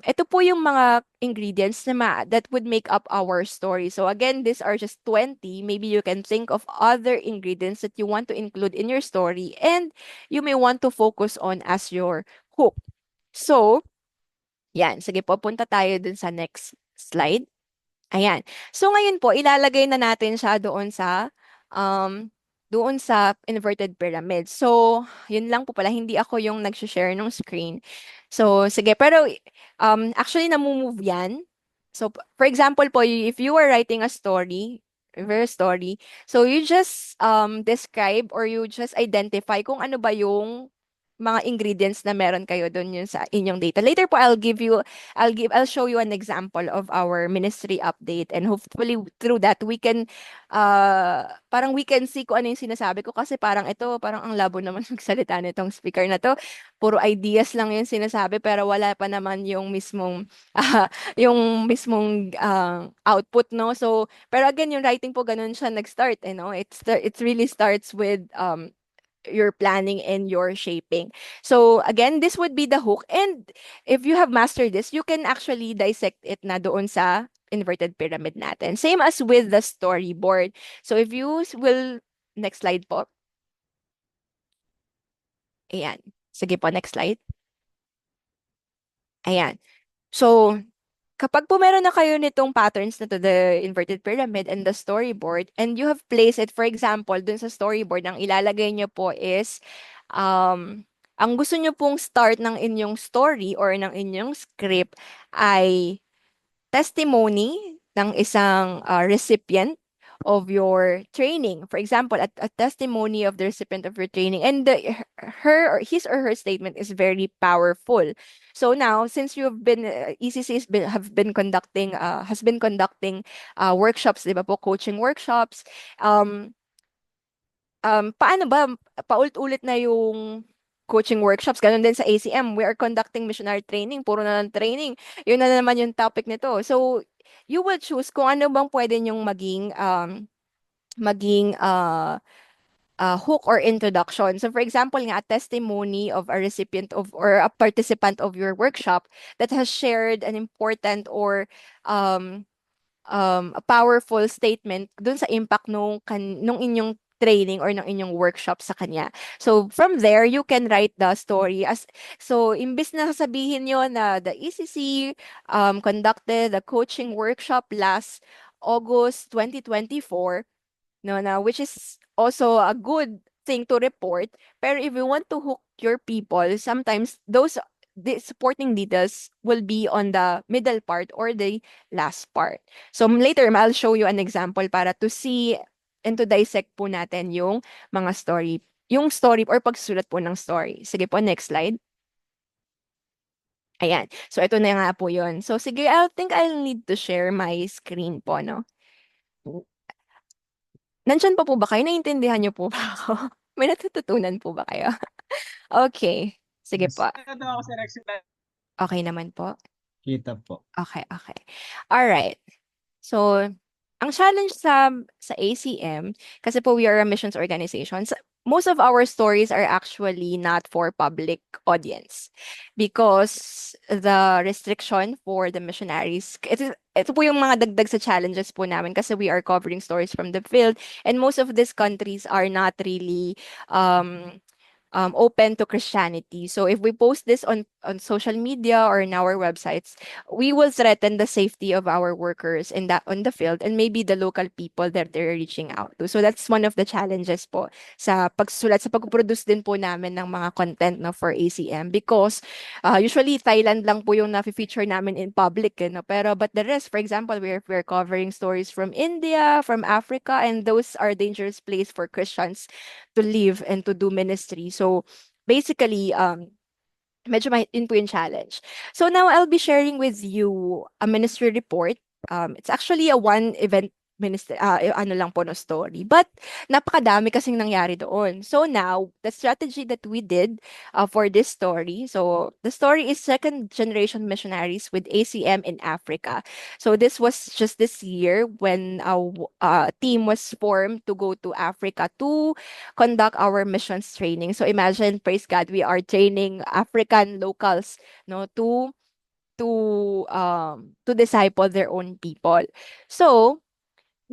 ito po yung mga ingredients that would make up our story. So again, these are just 20. Maybe you can think of other ingredients that you want to include in your story and you may want to focus on as your hook. So, yan. Sige po, punta tayo dun sa next slide. Ayan. So ngayon po, ilalagay na natin siya um, doon sa inverted pyramid. So, yun lang po pala, hindi ako yung nag-share ng screen. So, sige, pero actually namumove yan. So, for example po, if you are writing a story, a story, so you just describe or you just identify kung ano ba yung mga ingredients na meron kayo doon yun sa inyong data. Later po I'll show you an example of our ministry update and hopefully through that we can parang we can see kung ano yung sinasabi ko kasi parang ang labo naman magsalita nitong speaker na to. Puro ideas lang yung sinasabi pero wala pa naman yung mismong output, no? So pero again yung writing po ganun siya nag-start, it really starts with your planning and your shaping. So again, this would be the hook. And if you have mastered this, you can actually dissect it na doon sa inverted pyramid natin. Same as with the storyboard. So if you will, next slide po. Ayan. Sige po, next slide. Ayan. So, kapag po meron na kayo nitong patterns na to the inverted pyramid and the storyboard, and you have placed it, for example, dun sa storyboard, ang ilalagay nyo po is, ang gusto nyo pong start ng inyong story or ng inyong script ay testimony ng isang recipient of your training. For example, a testimony of the recipient of your training and her or his or her statement is very powerful. So now, since you've been ECC has been conducting workshops, 'di ba po, coaching workshops, um paano ba paulit-ulit na yung coaching workshops? Ganun din sa ACM. We are conducting missionary training. Puro na lang training. Yun na naman yung topic nito. So, you will choose kung ano bang pwede nyong maging hook or introduction. So, for example, nga, a testimony of a recipient of or a participant of your workshop that has shared an important or um, a powerful statement dun sa impact nung inyong training or ng inyong workshop sa kanya. So from there, you can write the story as so imbis na sabihin nyo na the ECC conducted the coaching workshop last August 2024, no, na which is also a good thing to report. Pero if you want to hook your people, sometimes the supporting details will be on the middle part or the last part. So later, I'll show you an example para to see and to dissect po natin yung story or pagsulat po ng story. Sige po, next slide. Ayan. So ito na nga po yun. So sige, I think I'll need to share my screen po, no? Nandyan pa po ba kayo? Naiintindihan niyo po ba ako? May natututunan po ba kayo? Okay. Sige
Yes.
po.
Ito ako sa Rex.
Okay naman po.
Kita po.
Okay, okay. All right. So, ang challenge sa ACM, kasi po we are a missions organization, most of our stories are actually not for public audience because the restriction for the missionaries, ito po yung mga dagdag sa challenges po namin kasi we are covering stories from the field and most of these countries are not really um, open to Christianity. So if we post this on social media or in our websites, we will threaten the safety of our workers in that on the field and maybe the local people that they're reaching out to. So that's one of the challenges po sa pagsusulat, sa pag-produce din po namin ng mga content no, for ACM because usually Thailand lang po yung na-feature namin in public. No? Pero but the rest, for example, we're covering stories from India, from Africa, and those are dangerous place for Christians to live and to do ministry. So basically, medyo yun po yung challenge. So now I'll be sharing with you a ministry report. It's actually a one event ministry, ano lang po no story. But napakadami kasing nangyari doon. So now, the strategy that we did for this story, so the story is second generation missionaries with ACM in Africa. So this was just this year when a team was formed to go to Africa to conduct our missions training. So imagine, praise God, we are training African locals, no, to disciple their own people. So,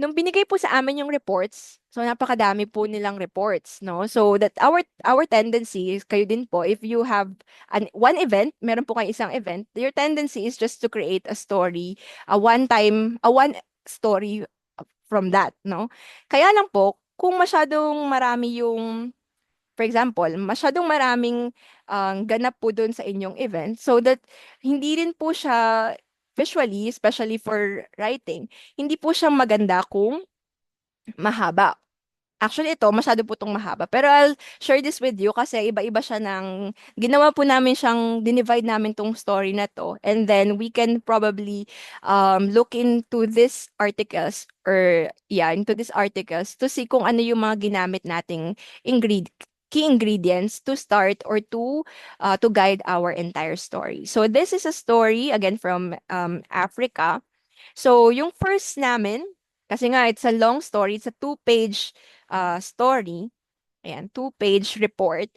nung binigay po sa amin yung reports, so napakadami po nilang reports, no? So that our tendency is kayo din po if you have one event, meron po kayong isang event, your tendency is just to create a story, a one story from that, no? Kaya lang po, kung masyadong marami yung, for example, masyadong maraming ganap po doon sa inyong event, so that hindi rin po siya visually, especially for writing, hindi po siya maganda kung mahaba. Actually, ito, masyado po itong mahaba. Pero I'll share this with you kasi iba-iba siya ng, ginawa po namin siyang, dinivide namin tong story na to. And then we can probably look into these articles or, yeah, into these articles to see kung ano yung mga ginamit nating key ingredients to start or to guide our entire story. So this is a story, again, from Africa. So, yung first namin, kasi nga it's a long story, it's a two-page story, ayan, two-page report.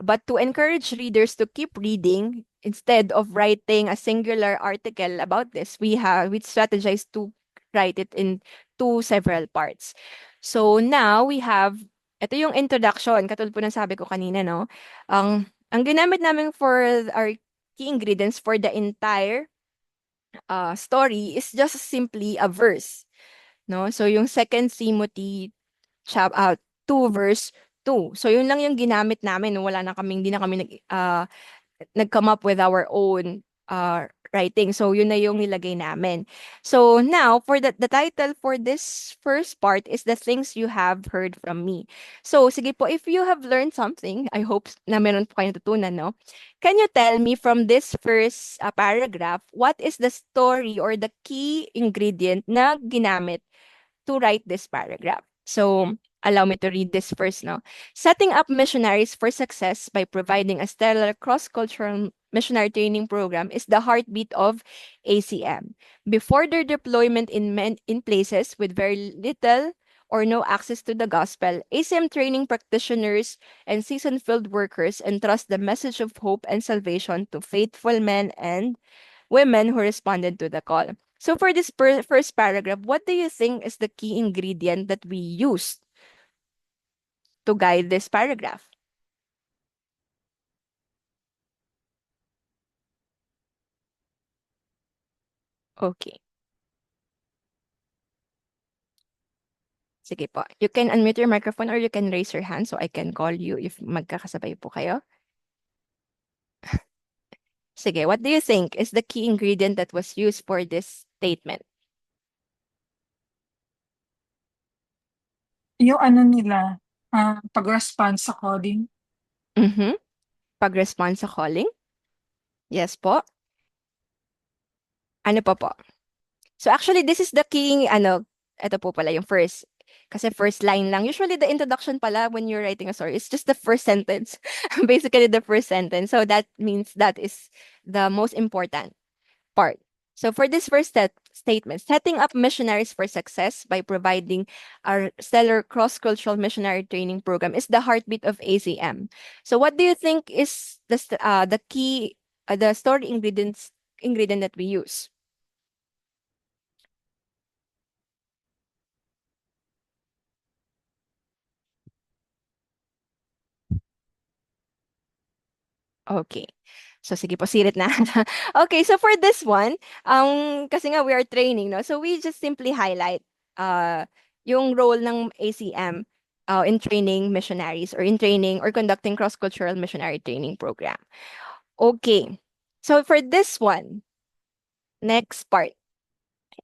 But to encourage readers to keep reading, instead of writing a singular article about this, we strategized to write it in two several parts. So now we have, ito yung introduction, katulad po ng sabi ko kanina, no? Ang ginamit namin for our key ingredients for the entire story is just simply a verse, no? So yung second Timothy chap 2 verse 2. So yun lang yung ginamit namin, no? Wala na kaming hindi na kami nag-come up with our own writing. So, yun na yung nilagay namin. So, now, for the title for this first part is The Things You Have Heard From Me. So, sige po, if you have learned something, I hope na meron po kayong tutunan, no? Can you tell me from this first paragraph, what is the story or the key ingredient na ginamit to write this paragraph? So, allow me to read this first now. Setting up missionaries for success by providing a stellar cross-cultural missionary training program is the heartbeat of ACM. Before their deployment in places with very little or no access to the gospel, ACM training practitioners and seasoned field workers entrust the message of hope and salvation to faithful men and women who responded to the call. So for this first paragraph, what do you think is the key ingredient that we used to guide this paragraph? Okay. Sige po. You can unmute your microphone or you can raise your hand so I can call you if magkakasabay po kayo. Sige, what do you think is the key ingredient that was used for this statement?
Yung ano nila, pag-respond sa coding.
Mm-hmm. Pag-respond sa calling? Yes po. Ano pa po? So actually, this is the key, ano, ito po pala yung first. Kasi first line lang. Usually, the introduction pala when you're writing a story, it's just the first sentence. Basically, the first sentence. So that means that is the most important part. So for this first statement, setting up missionaries for success by providing our stellar cross-cultural missionary training program is the heartbeat of ACM. So what do you think is the key, the story ingredient that we use? Okay. So sige po, sirit na. Okay, so for this one, kasi nga we are training, no? So we just simply highlight yung role ng ACM in training missionaries or in training or conducting cross-cultural missionary training program. Okay. So for this one, next part,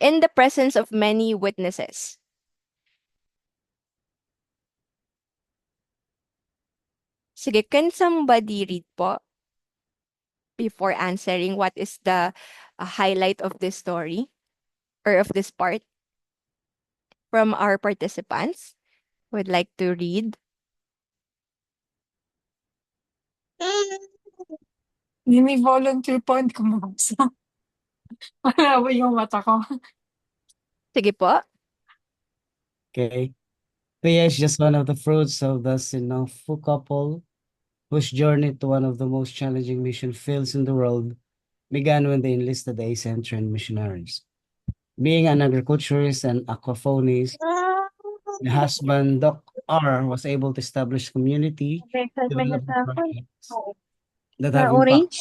in the presence of many witnesses. Sige, can somebody read po before answering what is the highlight of this story or of this part from our participants? Would like to read?
Hindi may volunteer po, hindi ko mabasa. Malabo yung mata ko.
Sige po.
Okay. Pia is just one of the fruits of the Sinofu couple, whose journey to one of the most challenging mission fields in the world began when they enlisted the ASEAN trained missionaries. Being an agriculturist and aquaphonist, the husband, Doc R, was able to establish community, develop projects that have impact.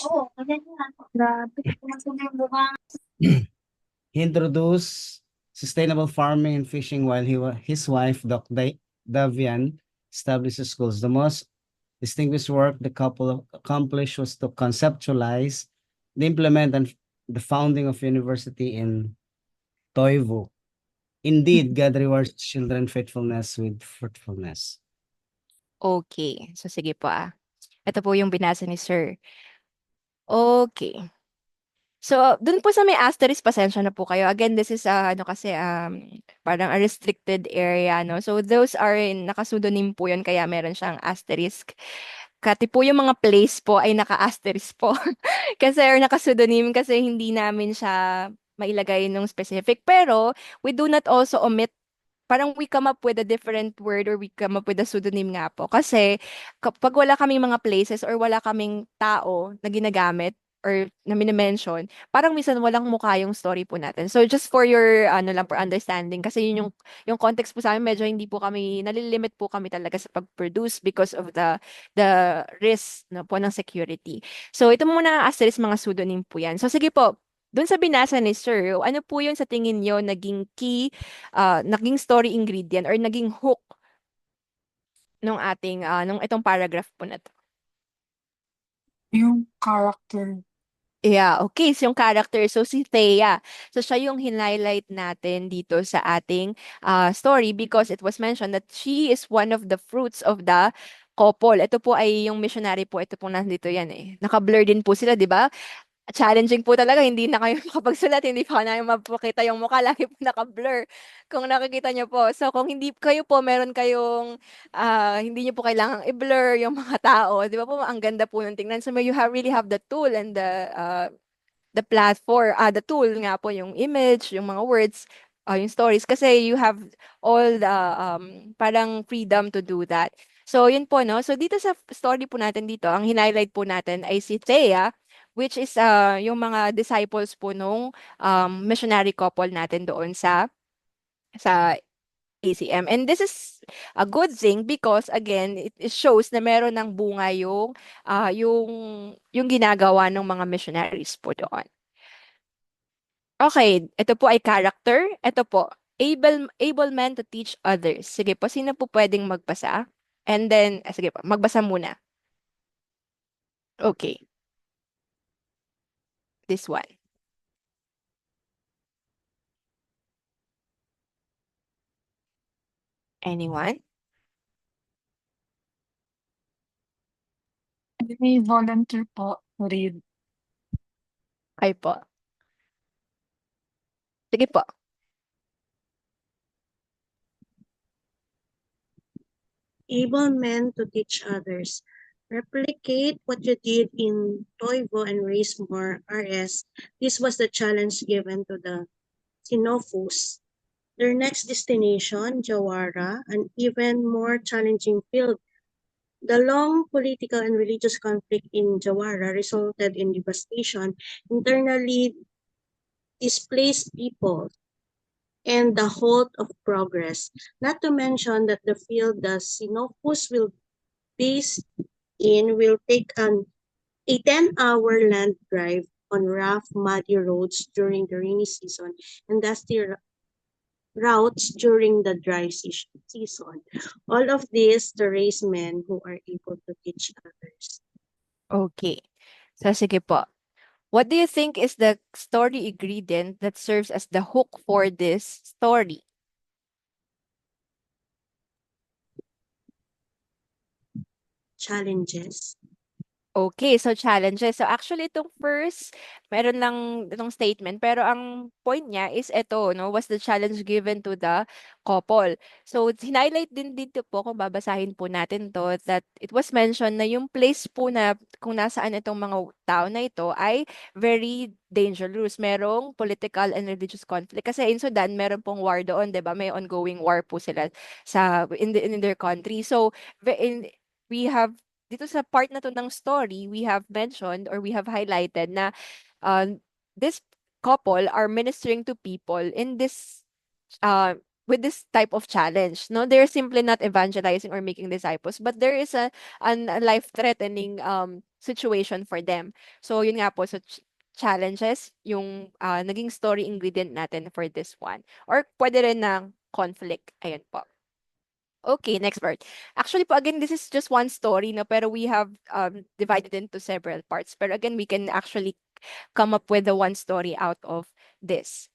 He introduced sustainable farming and fishing while his wife, Davian, established the schools. The most distinguished work the couple accomplished was to conceptualize, the implement, and the founding of university in Toivo. Indeed, God rewards children faithfulness with fruitfulness.
Okay. So sige po ah. Ito po yung binasa ni Sir. Okay. So, dun po sa may asterisk, pasensya na po kayo. Again, this is ano kasi parang a restricted area, no? So, those are naka-pseudonym po yun, kaya meron siyang asterisk. Kati po yung mga place po ay naka-asterisk po. Kasi or naka-pseudonym kasi hindi namin siya mailagay nung specific. Pero, we do not also omit, parang we come up with a different word or we come up with a pseudonym nga po. Kasi kapag wala kaming mga places or wala kaming tao na ginagamit or na minimension, parang minsan walang mukha yung story po natin. So just for your ano lang for understanding kasi yun yung context po sa amin medyo hindi po kami nalilimit po kami talaga sa pag-produce because of the risk na po ng security. So ito muna asterisk mga pseudonym po yan. So sige po, dun sa binasa ni Sir, ano po yung sa tingin nyo naging key, naging story ingredient or naging hook nung ating, nung itong paragraph po na to?
Yung character.
Yeah, okay. So yung character, so si Thea. So siya yung hinhighlight natin dito sa ating story because it was mentioned that she is one of the fruits of the couple. Ito po ay yung missionary po. Ito po nandito yan eh. Naka-blur din po sila, di ba? Challenging po talaga, hindi na kayo makapagsulat, hindi pa na mapakita yung mukha, lagi po naka-blur. Kung nakikita niyo po. So kung hindi kayo po, meron kayong, hindi niyo po kailangang i-blur yung mga tao. Di ba po, ang ganda po ng tingnan. So you really have the tool and the platform, the tool nga po, yung image, yung mga words, yung stories, kasi you have all the parang freedom to do that. So, yun po, no? So, dito sa story po natin dito, ang highlight po natin ay si Thea, which is yung mga disciples po nung missionary couple natin doon sa ACM. And this is a good thing because again, it shows na meron ng bunga yung ginagawa ng mga missionaries po doon. Okay, ito po ay character. Ito po, able man to teach others. Sige po, sino po pwedeng magbasa? And then, sige po, magbasa muna. Okay, this one. Anyone?
Hindi may volunteer po to read.
Kayo po. Sige po.
Able men to teach others. replicate what you did in Toivo and raise more RS. This was the challenge given to the Sinofus. Their next destination, Jawara, an even more challenging field. The long political and religious conflict in Jawara resulted in devastation, internally displaced people, and the halt of progress. Not to mention that the field the Sinopus will base in will take a 10-hour land drive on rough, muddy roads during the rainy season and dusty routes during the dry season. All of this to raise men who are able to teach others.
Okay. So sige po. What do you think is the story ingredient that serves as the hook for this story?
Challenges.
Okay, so challenges. So actually itong first, meron lang itong statement, pero ang point niya is ito, no, was the challenge given to the couple. So highlight din dito po, kung babasahin po natin to, that it was mentioned na yung place po na kung nasaan itong mga tao na ito ay very dangerous. Merong political and religious conflict. Kasi in Sudan, meron pong war doon, 'di ba? May ongoing war po sila in their country. So we have dito sa part na to ng story, we have mentioned or we have highlighted na uh, this couple are ministering to people in this uh, with this type of challenge. No, they're simply not evangelizing or making disciples, but there is a life-threatening situation for them. So yun nga po, so challenges yung naging story ingredient natin for this one. Or pwede rin ng conflict. Ayan po. Okay, next part. Actually po, again, this is just one story, no? Pero we have divided into several parts. Pero again, we can actually come up with the one story out of this.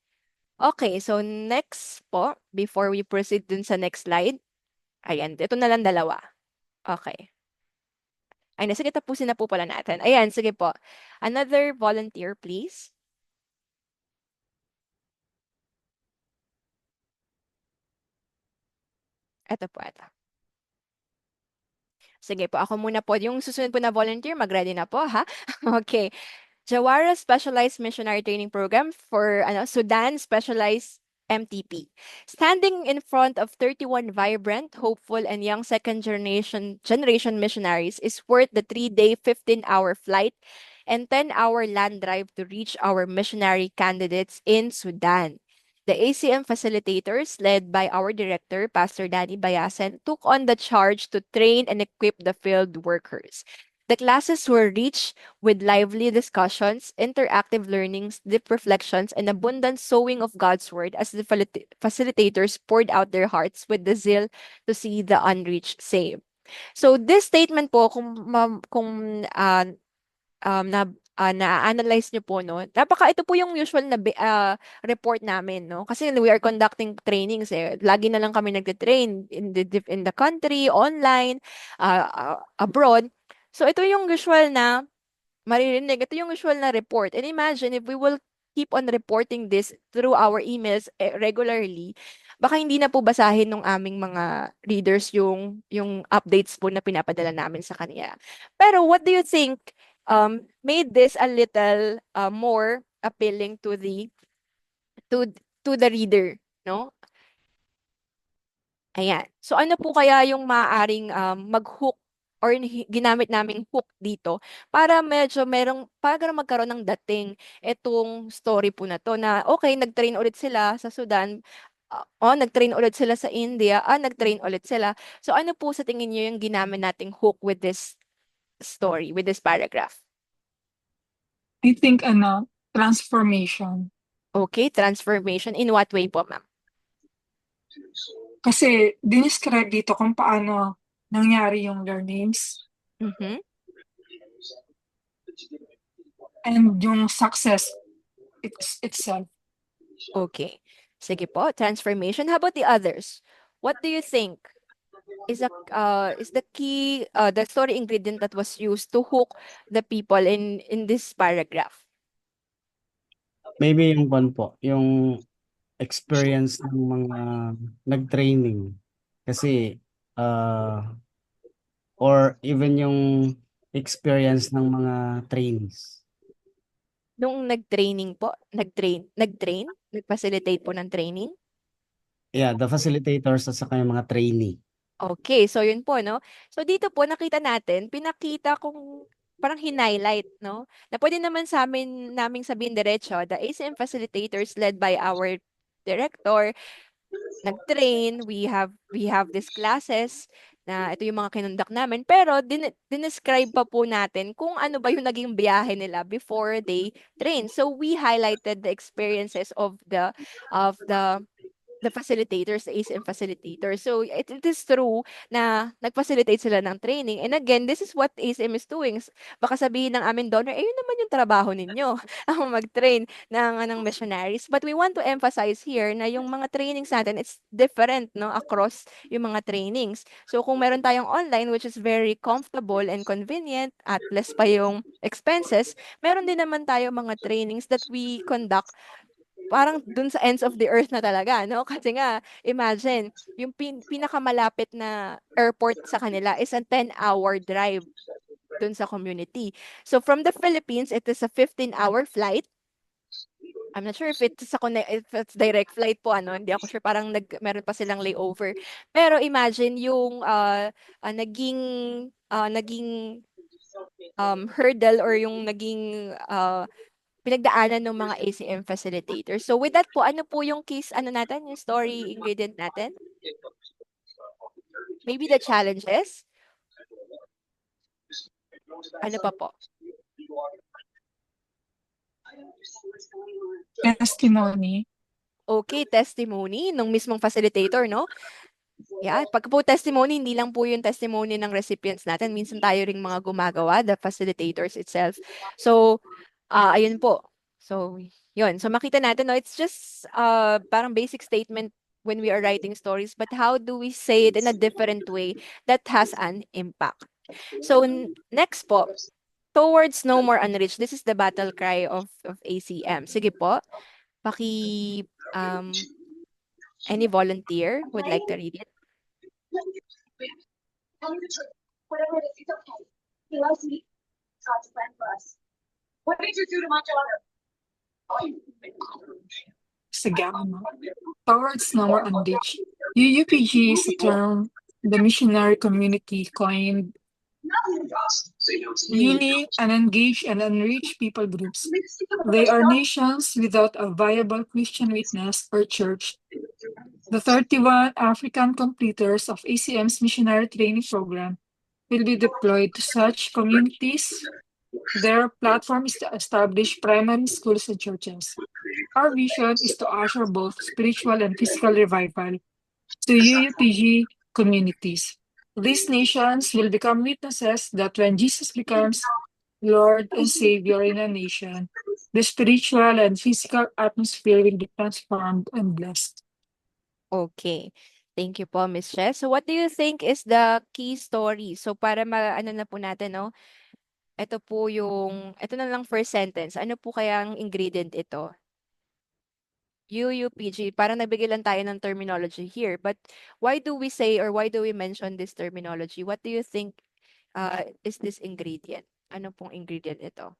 Okay, so next po, before we proceed dun sa next slide, ayan, ito na lang dalawa. Okay. Ay, sige, tapusin na po pala natin. Ayan, sige po. Another volunteer, please. Ito po, ito. Sige po, ako muna po. Yung susunod po na volunteer, mag-ready na po, ha? Okay. Jawara Specialized Missionary Training Program for Sudan Specialized MTP. Standing in front of 31 vibrant, hopeful, and young second generation missionaries is worth the 3-day, 15-hour flight and 10-hour land drive to reach our missionary candidates in Sudan. The ACM facilitators, led by our director, Pastor Danny Bayasen, took on the charge to train and equip the field workers. The classes were rich with lively discussions, interactive learnings, deep reflections, and abundant sowing of God's word as the facilitators poured out their hearts with the zeal to see the unreached saved. So this statement po, kung na-analyze niyo po, no? Ito po yung usual na report namin, no? Kasi we are conducting trainings eh. Lagi na lang kami nagte-train in the country, online, abroad. So ito yung usual na maririnig. Ito yung usual na report. And imagine if we will keep on reporting this through our emails regularly, baka hindi na po basahin ng aming mga readers yung updates po na pinapadala namin sa kanila. Pero what do you think made this a little more appealing to to the reader, no? Ayan. So ano po kaya yung maaaring mag-hook or ginamit naming hook dito para medyo para magkaroon ng dating itong story po na to na okay, nag-train ulit sila sa Sudan, nag-train ulit sila sa India, nag-train ulit sila. So ano po sa tingin niyo yung ginamit nating hook with this story, with this paragraph?
I think, transformation.
Okay, transformation. In what way po, ma'am?
Kasi, dinescribe dito kung paano nangyari yung learnings
Mhm.
and yung success itself.
Okay. Sige po, transformation. How about the others? What do you think is the key the story ingredient that was used to hook the people in this paragraph?
Maybe yung one po, yung experience ng mga nag-training. Kasi, or even yung experience ng mga trainees?
Nung nag-training po, nag-facilitate po ng training?
Yeah, the facilitators at saka yung mga trainee.
Okay, so yun po, no? So dito po, nakita natin, pinakita kung parang highlight, no? Na pwede naman naming sabihin diretso, the ACM facilitators led by our director, nag-train, we have these classes na ito yung mga kinundak namin, pero dinescribe pa po natin kung ano ba yung naging biyahe nila before they train. So we highlighted the experiences of the facilitators, the ASM facilitators. So it is true na nag-facilitate sila ng training. And again, this is what ASM is doing. Baka sabihin ng aming donor, yun naman yung trabaho ninyo, ang mag-train ng missionaries. But we want to emphasize here na yung mga trainings natin, it's different, no, across yung mga trainings. So kung meron tayong online, which is very comfortable and convenient, at less pa yung expenses, meron din naman tayo mga trainings that we conduct parang dun sa ends of the earth na talaga, no? Kasi nga, imagine, yung pinakamalapit na airport sa kanila is a 10-hour drive dun sa community. So from the Philippines, it is a 15-hour flight. I'm not sure if it's direct flight po, ano, hindi ako sure, parang meron pa silang layover. Pero imagine yung naging hurdle or yung naging pinagdaanan ng mga ACM facilitators. So with that po, ano po yung yung story ingredient natin? Maybe the challenges? Ano pa po?
Testimony.
Okay, testimony nung mismong facilitator, no? Yeah, pag po testimony, hindi lang po yung testimony ng recipients natin. Minsan tayo ring mga gumagawa, the facilitators itself. So, ayun po. So, yun. So, makita natin, no, it's just parang basic statement when we are writing stories, but how do we say it in a different way that has an impact? So, next po, towards no more unreached. This is the battle cry of ACM. Sige po, um, any volunteer would like to read it?
Whatever it is, it's okay. He loves me. God's plan for us. What did you do to my daughter?
Sagama. Towards no more unreached. UUPG is a term the missionary community coined meaning unengaged and unreached people groups. They are nations without a viable Christian witness or church. The 31 African completers of ACM's missionary training program will be deployed to such communities. Their platform is to establish primary schools and churches. Our vision is to usher both spiritual and physical revival to UUPG communities. These nations will become witnesses that when Jesus becomes Lord and Savior in a nation, the spiritual and physical atmosphere will be transformed and blessed.
Okay. Thank you po, Miss Chess. So what do you think is the key story? So para ano na po natin, no? Ito na lang first sentence. Ano po kaya ang ingredient ito? UUPG, parang nagbigay lang tayo ng terminology here. But why do we say or why do we mention this terminology? What do you think is this ingredient? Ano pong ingredient ito?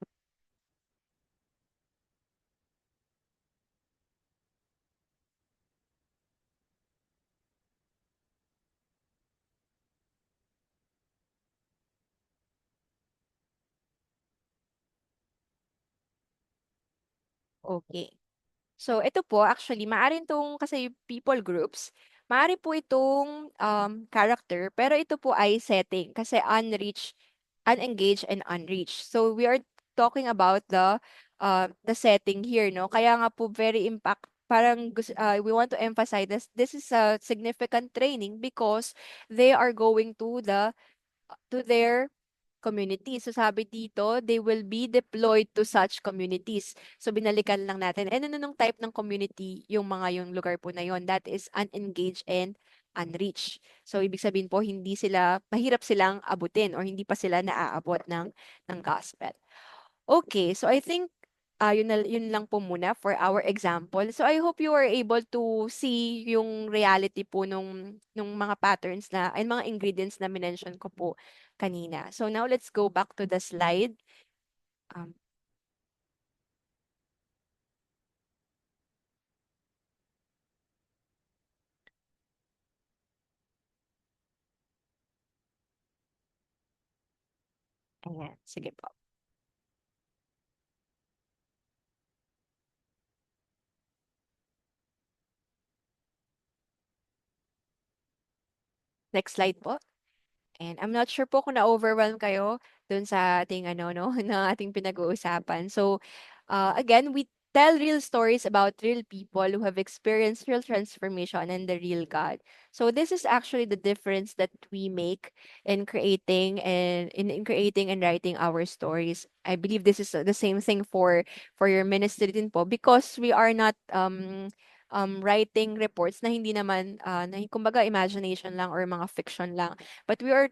Okay. So, ito po, actually, maaari itong, kasi people groups, maaari po itong character, pero ito po ay setting, kasi unreached, unengaged, and unreached. So, we are talking about the setting here, no? Kaya nga po, very parang we want to emphasize this is a significant training because they are going to their community. So sabi dito, they will be deployed to such communities. So binalikan lang natin. And ano nung type ng community yung lugar po na yon? That is unengaged and unreached. So ibig sabihin po, mahirap silang abutin or hindi pa sila naaabot ng gospel. Okay, so I think yun lang po muna for our example. So I hope you are able to see yung reality po nung mga patterns and mga ingredients na minention ko po kanina. So now let's go back to the slide. Um, Ayan, sige po. Next slide po. And I'm not sure po kung na-overwhelm kayo dun sa ating ano, no, na ating pinag-uusapan. So, again, we tell real stories about real people who have experienced real transformation and the real God. So this is actually the difference that we make in creating and in creating and writing our stories. I believe this is the same thing for your ministry din po, because we are not writing reports na hindi naman na kumbaga imagination lang or mga fiction lang, but we are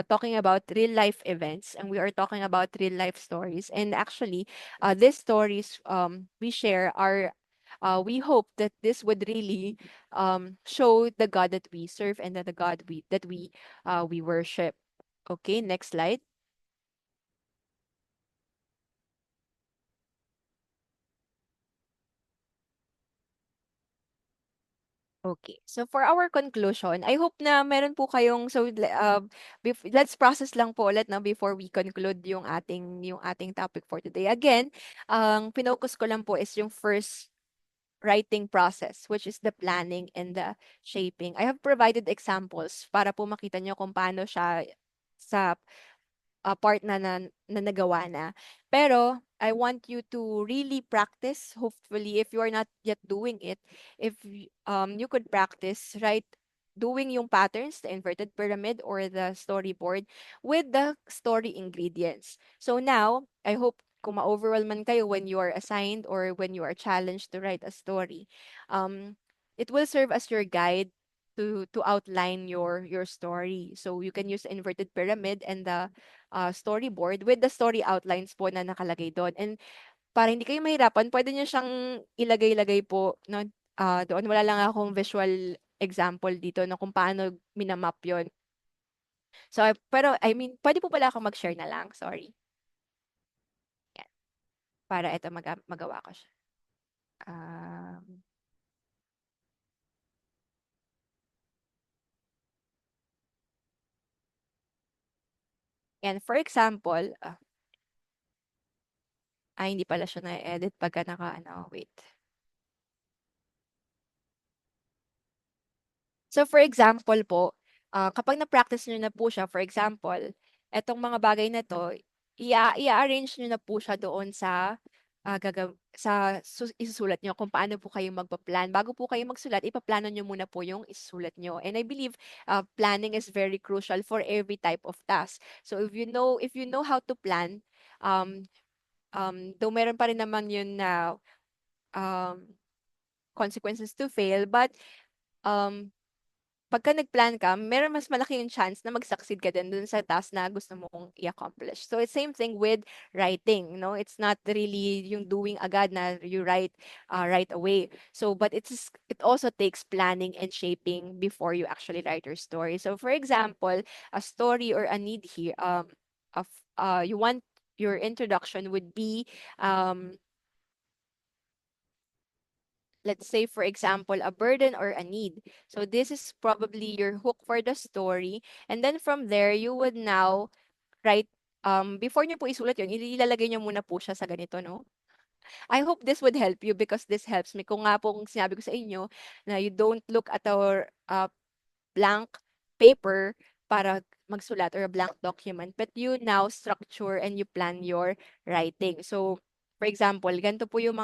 talking about real life events, and we are talking about real life stories. And actually, these stories we share are, we hope that this would really show the God that we serve and that the God we worship. Okay, next slide. Okay. So for our conclusion, I hope na meron po kayong, let's process lang po ulit na before we conclude yung ating topic for today. Again, ang pinocus ko lang po is yung first writing process, which is the planning and the shaping. I have provided examples para po makita nyo kung paano siya sa part na nagawa na. Pero I want you to really practice. Hopefully, if you are not yet doing it, if you could practice, right? Doing yung patterns, the inverted pyramid or the storyboard with the story ingredients. So now, I hope kung ma-overwhelm man kayo when you are assigned or when you are challenged to write a story, it will serve as your guide to outline your story. So you can use inverted pyramid and the storyboard with the story outlines po na nakalagay doon. And para hindi kayo mahirapan, pwede niyo siyang ilagay-lagay po, no, doon. Wala lang akong visual example dito na kung paano minamap yon. So, pero I mean, pwede po pala ako mag-share na lang. Sorry. Yan. Para ito magawa ko siya. Um, and for example, hindi pala siya na-edit pagka wait. So for example po, kapag na-practice niyo na po siya, for example, etong mga bagay na 'to, i-a-arrange niyo na po siya doon sa, isusulat niyo kung paano po kayo magpa-plan. Bago po kayo magsulat, ipaplano niyo muna po yung isusulat niyo. And I believe, planning is very crucial for every type of task. So if you know how to plan, um, though meron pa rin naman yun na, um, consequences to fail, but, um pagka nag-plan ka, meron mas malaki yung chance na mag-succeed ka din dun sa task na gusto mong i-accomplish. So it's same thing with writing, no? It's not really yung doing agad na you write right away. So but it also takes planning and shaping before you actually write your story. So for example, a story or a need here, of you want your introduction would be, um let's say for example, a burden or a need. So this is probably your hook for the story. And then from there, you would now write, before nyo po isulat yun, ilalagay nyo muna po siya sa ganito, no? I hope this would help you because this helps me. Kung nga pong sinabi ko sa inyo na you don't look at our blank paper para magsulat or a blank document, but you now structure and you plan your writing. So, for example, ganito po yung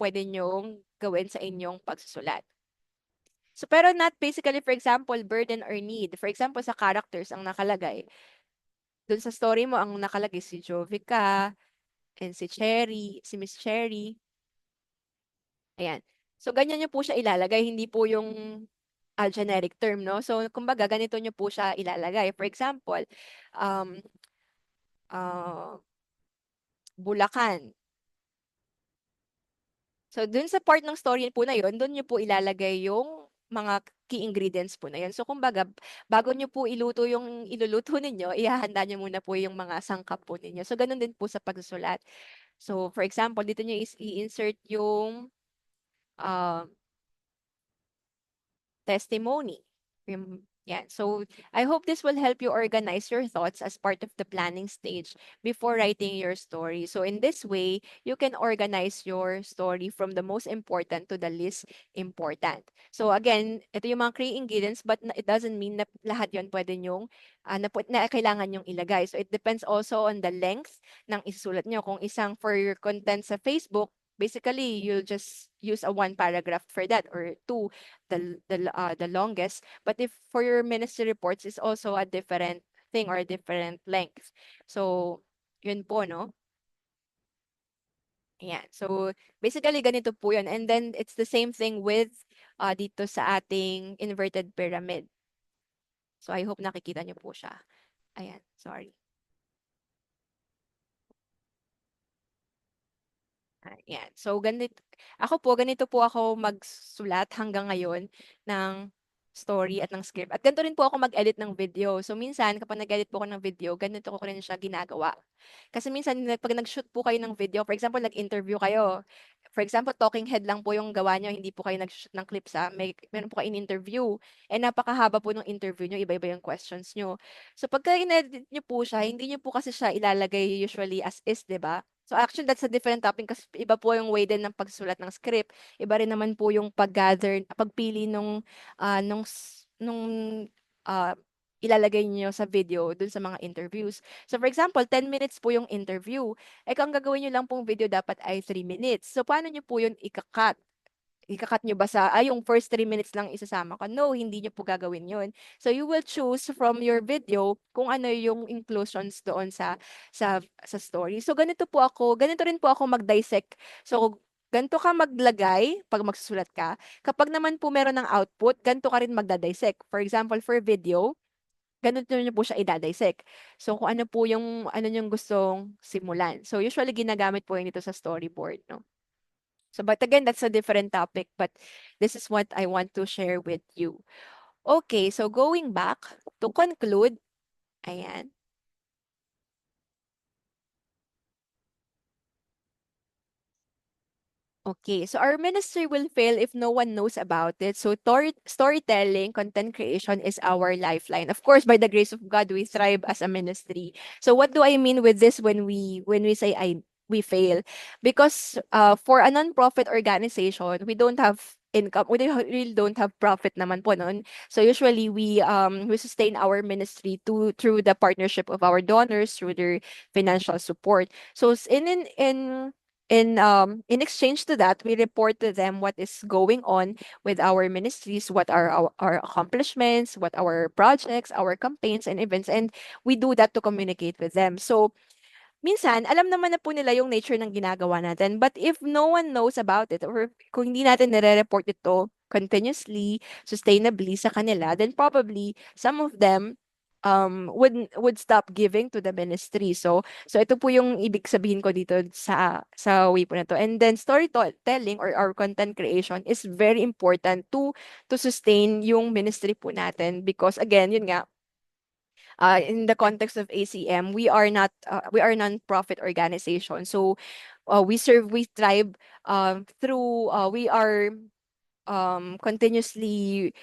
pwede nyong gawin sa inyong pagsusulat. So, pero not basically, for example, burden or need. For example, sa characters ang nakalagay. Dun sa story mo, ang nakalagay si Jovica, and si Cherry, si Miss Cherry. Ayan. So, ganyan nyo po siya ilalagay, hindi po yung generic term, no? So, kumbaga, ganito nyo po siya ilalagay. For example, um, Bulacan. So, dun sa part ng story po na yun, dun nyo po ilalagay yung mga key ingredients po na yun. So kumbaga, bago nyo po iluto yung iluluto ninyo, ihahanda nyo muna po yung mga sangkap po ninyo. So ganun din po sa pagsusulat. So for example, dito nyo i-insert yung uh, testimony. Yeah. So I hope this will help you organize your thoughts as part of the planning stage before writing your story. So in this way, you can organize your story from the most important to the least important. So again, ito yung mga key ingredients, but it doesn't mean na lahat yon pwede nyong na kailangan yung ilagay. So it depends also on the length ng isusulat nyo. Kung isang for your content sa Facebook, basically you'll just use a one paragraph for that, or two, the longest. But if for your ministry reports is also a different thing or a different length. So yun po, no? Ayan. So basically ganito po yun. And then it's the same thing with dito sa ating inverted pyramid. So I hope nakikita niyo po siya. Ayan, sorry. Ayan. So ganito po ako magsulat hanggang ngayon ng story at ng script. At ganito rin po ako mag-edit ng video. So minsan kapag nag-edit po ako ng video, ganito ko rin siya ginagawa. Kasi minsan pag nag-shoot po kayo ng video, for example, nag-interview kayo. For example, talking head lang po yung gawa nyo, hindi po kayo nag-shoot ng clips ha. Meron po kayo in-interview. And napakahaba po ng interview nyo, iba-iba yung questions nyo. So pagka in-edit nyo po siya, hindi nyo po kasi siya ilalagay usually as is, di ba? So actually, that's a different topic kasi iba po yung way din ng pagsulat ng script. Iba rin naman po yung pagpili nung ilalagay niyo sa video dun sa mga interviews. So for example, 10 minutes po yung interview. Kung ang gagawin niyo lang pong video dapat ay 3 minutes. So paano niyo po yun ikakat? Ikakat nyo ba yung first 3 minutes lang isasama ko? No, hindi nyo po gagawin yun. So you will choose from your video kung ano yung inclusions doon sa story. So ganito rin po ako mag-dissect. So ganito ka maglagay pag magsusulat ka. Kapag naman po meron ng output, ganito ka rin magda-dissect. For example, for video, ganito nyo po siya i-dissect. So kung ano po yung ano yung gustong simulan. So usually ginagamit po yun dito sa storyboard, no? So, but again, that's a different topic, but this is what I want to share with you. Okay, so going back, to conclude, ayan. Okay, so our ministry will fail if no one knows about it. So storytelling, content creation is our lifeline. Of course, by the grace of God, we thrive as a ministry. So what do I mean with this when we say we fail? Because for a non-profit organization, we don't have income. Really don't have profit naman po noon. So usually we sustain our ministry through the partnership of our donors, through their financial support. So in exchange to that, we report to them what is going on with our ministries, what are our accomplishments, what our projects, our campaigns and events, and we do that to communicate with them. So minsan, alam naman na po nila yung nature ng ginagawa natin. But if no one knows about it, or kung hindi natin nire-report ito continuously, sustainably sa kanila, then probably some of them would stop giving to the ministry. So ito po yung ibig sabihin ko dito sa way po na to. And then storytelling or our content creation is very important to sustain yung ministry po natin, because again, yun nga, in the context of ACM, we are a non-profit organization. So we thrive through we are continuously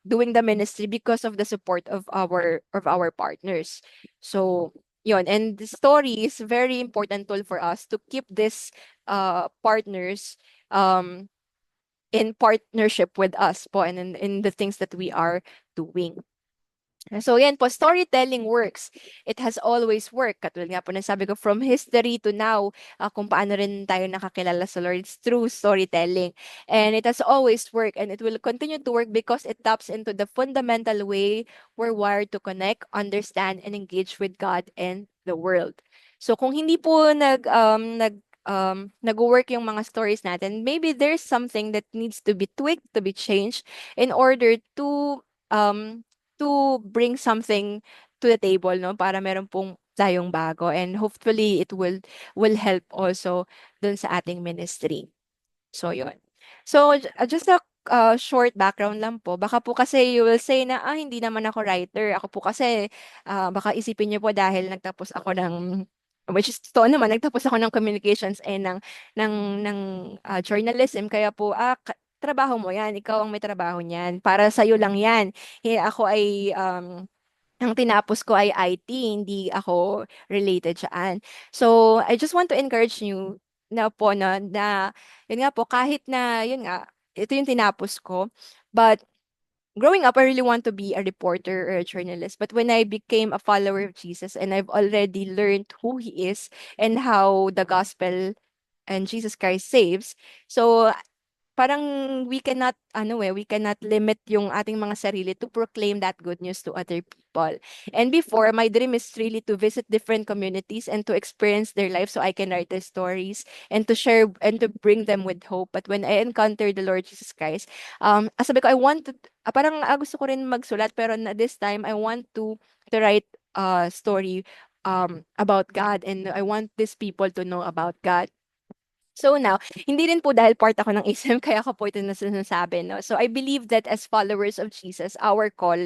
doing the ministry because of the support of our partners. So yun, and the story is very important tool for us to keep this partners in partnership with us po, and in the things that we are doing. So yan po, storytelling works. It has always worked. Katulad nga po na sabi ko, from history to now, kung paano rin tayo nakakilala sa Lord, it's through storytelling. And it has always worked, and it will continue to work because it taps into the fundamental way we're wired to connect, understand, and engage with God and the world. So kung hindi po nag-work yung mga stories natin, maybe there's something that needs to be tweaked, to be changed in order to bring something to the table, no, para meron pong tayong bago, and hopefully it will help also dun sa ating ministry. So yun. So just a short background lang po. Baka po kasi you will say na, hindi naman ako writer. Ako po kasi, baka isipin niyo po dahil nagtapos ako ng, which is totoo naman, nagtapos ako ng communications and ng journalism. Kaya po, trabaho mo yan. Ikaw ang may trabaho niyan. Para sa'yo lang yan. Ako ay, ang tinapos ko ay IT, hindi ako related saan. So, I just want to encourage you na po na yun nga po, kahit na, yun nga, ito yung tinapos ko, but growing up, I really want to be a reporter or a journalist. But when I became a follower of Jesus and I've already learned who he is and how the gospel and Jesus Christ saves, so parang we cannot limit yung ating mga sarili to proclaim that good news to other people. And before, my dream is really to visit different communities and to experience their life so I can write their stories and to share and to bring them with hope. But when I encountered the Lord Jesus Christ, sabi ko, I want to, parang gusto ko rin magsulat, pero this time, I want to write a story about God, and I want these people to know about God. So now, hindi rin po dahil part ako ng ASM kaya ko po ito na sinasabi, no? So I believe that as followers of Jesus, our call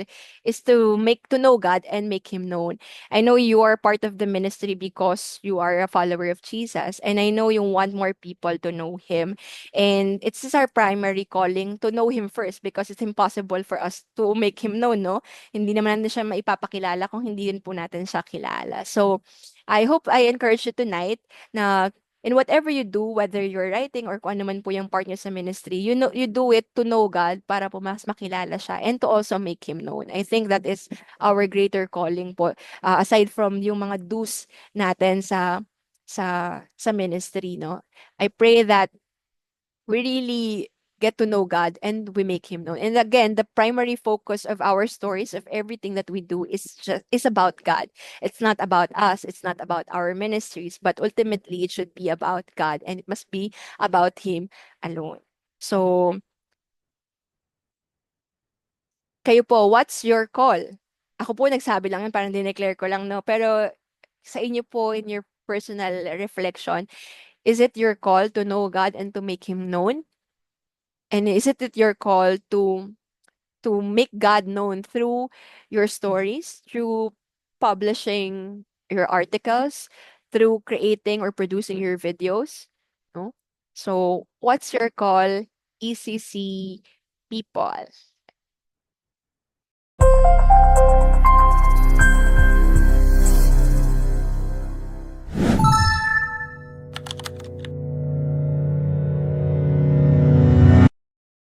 is to know God and make him known. I know you are part of the ministry because you are a follower of Jesus, and I know you want more people to know him. And it's just our primary calling to know him first because it's impossible for us to make him known, no? Hindi naman natin siya maipapakilala kung hindi rin po natin siya kilala. So I hope I encourage you tonight na in whatever you do, whether you're writing or kung ano man po yung part nyo sa ministry, you do it to know God para po mas makilala siya and to also make him known. I think that is our greater calling po, aside from yung mga do's natin sa ministry, no? I pray that we really get to know God and we make him known. And again, the primary focus of our stories, of everything that we do, is about God. It's not about us, it's not about our ministries, but ultimately it should be about God and it must be about him alone. So, kayo po, what's your call? Ako po nagsabi lang yan, parang dineclare ko lang, no? Pero sa inyo po, in your personal reflection, is it your call to know God and to make him known? And is it your call to make God known through your stories, through publishing your articles, through creating or producing your videos? No? So, what's your call, ECC people?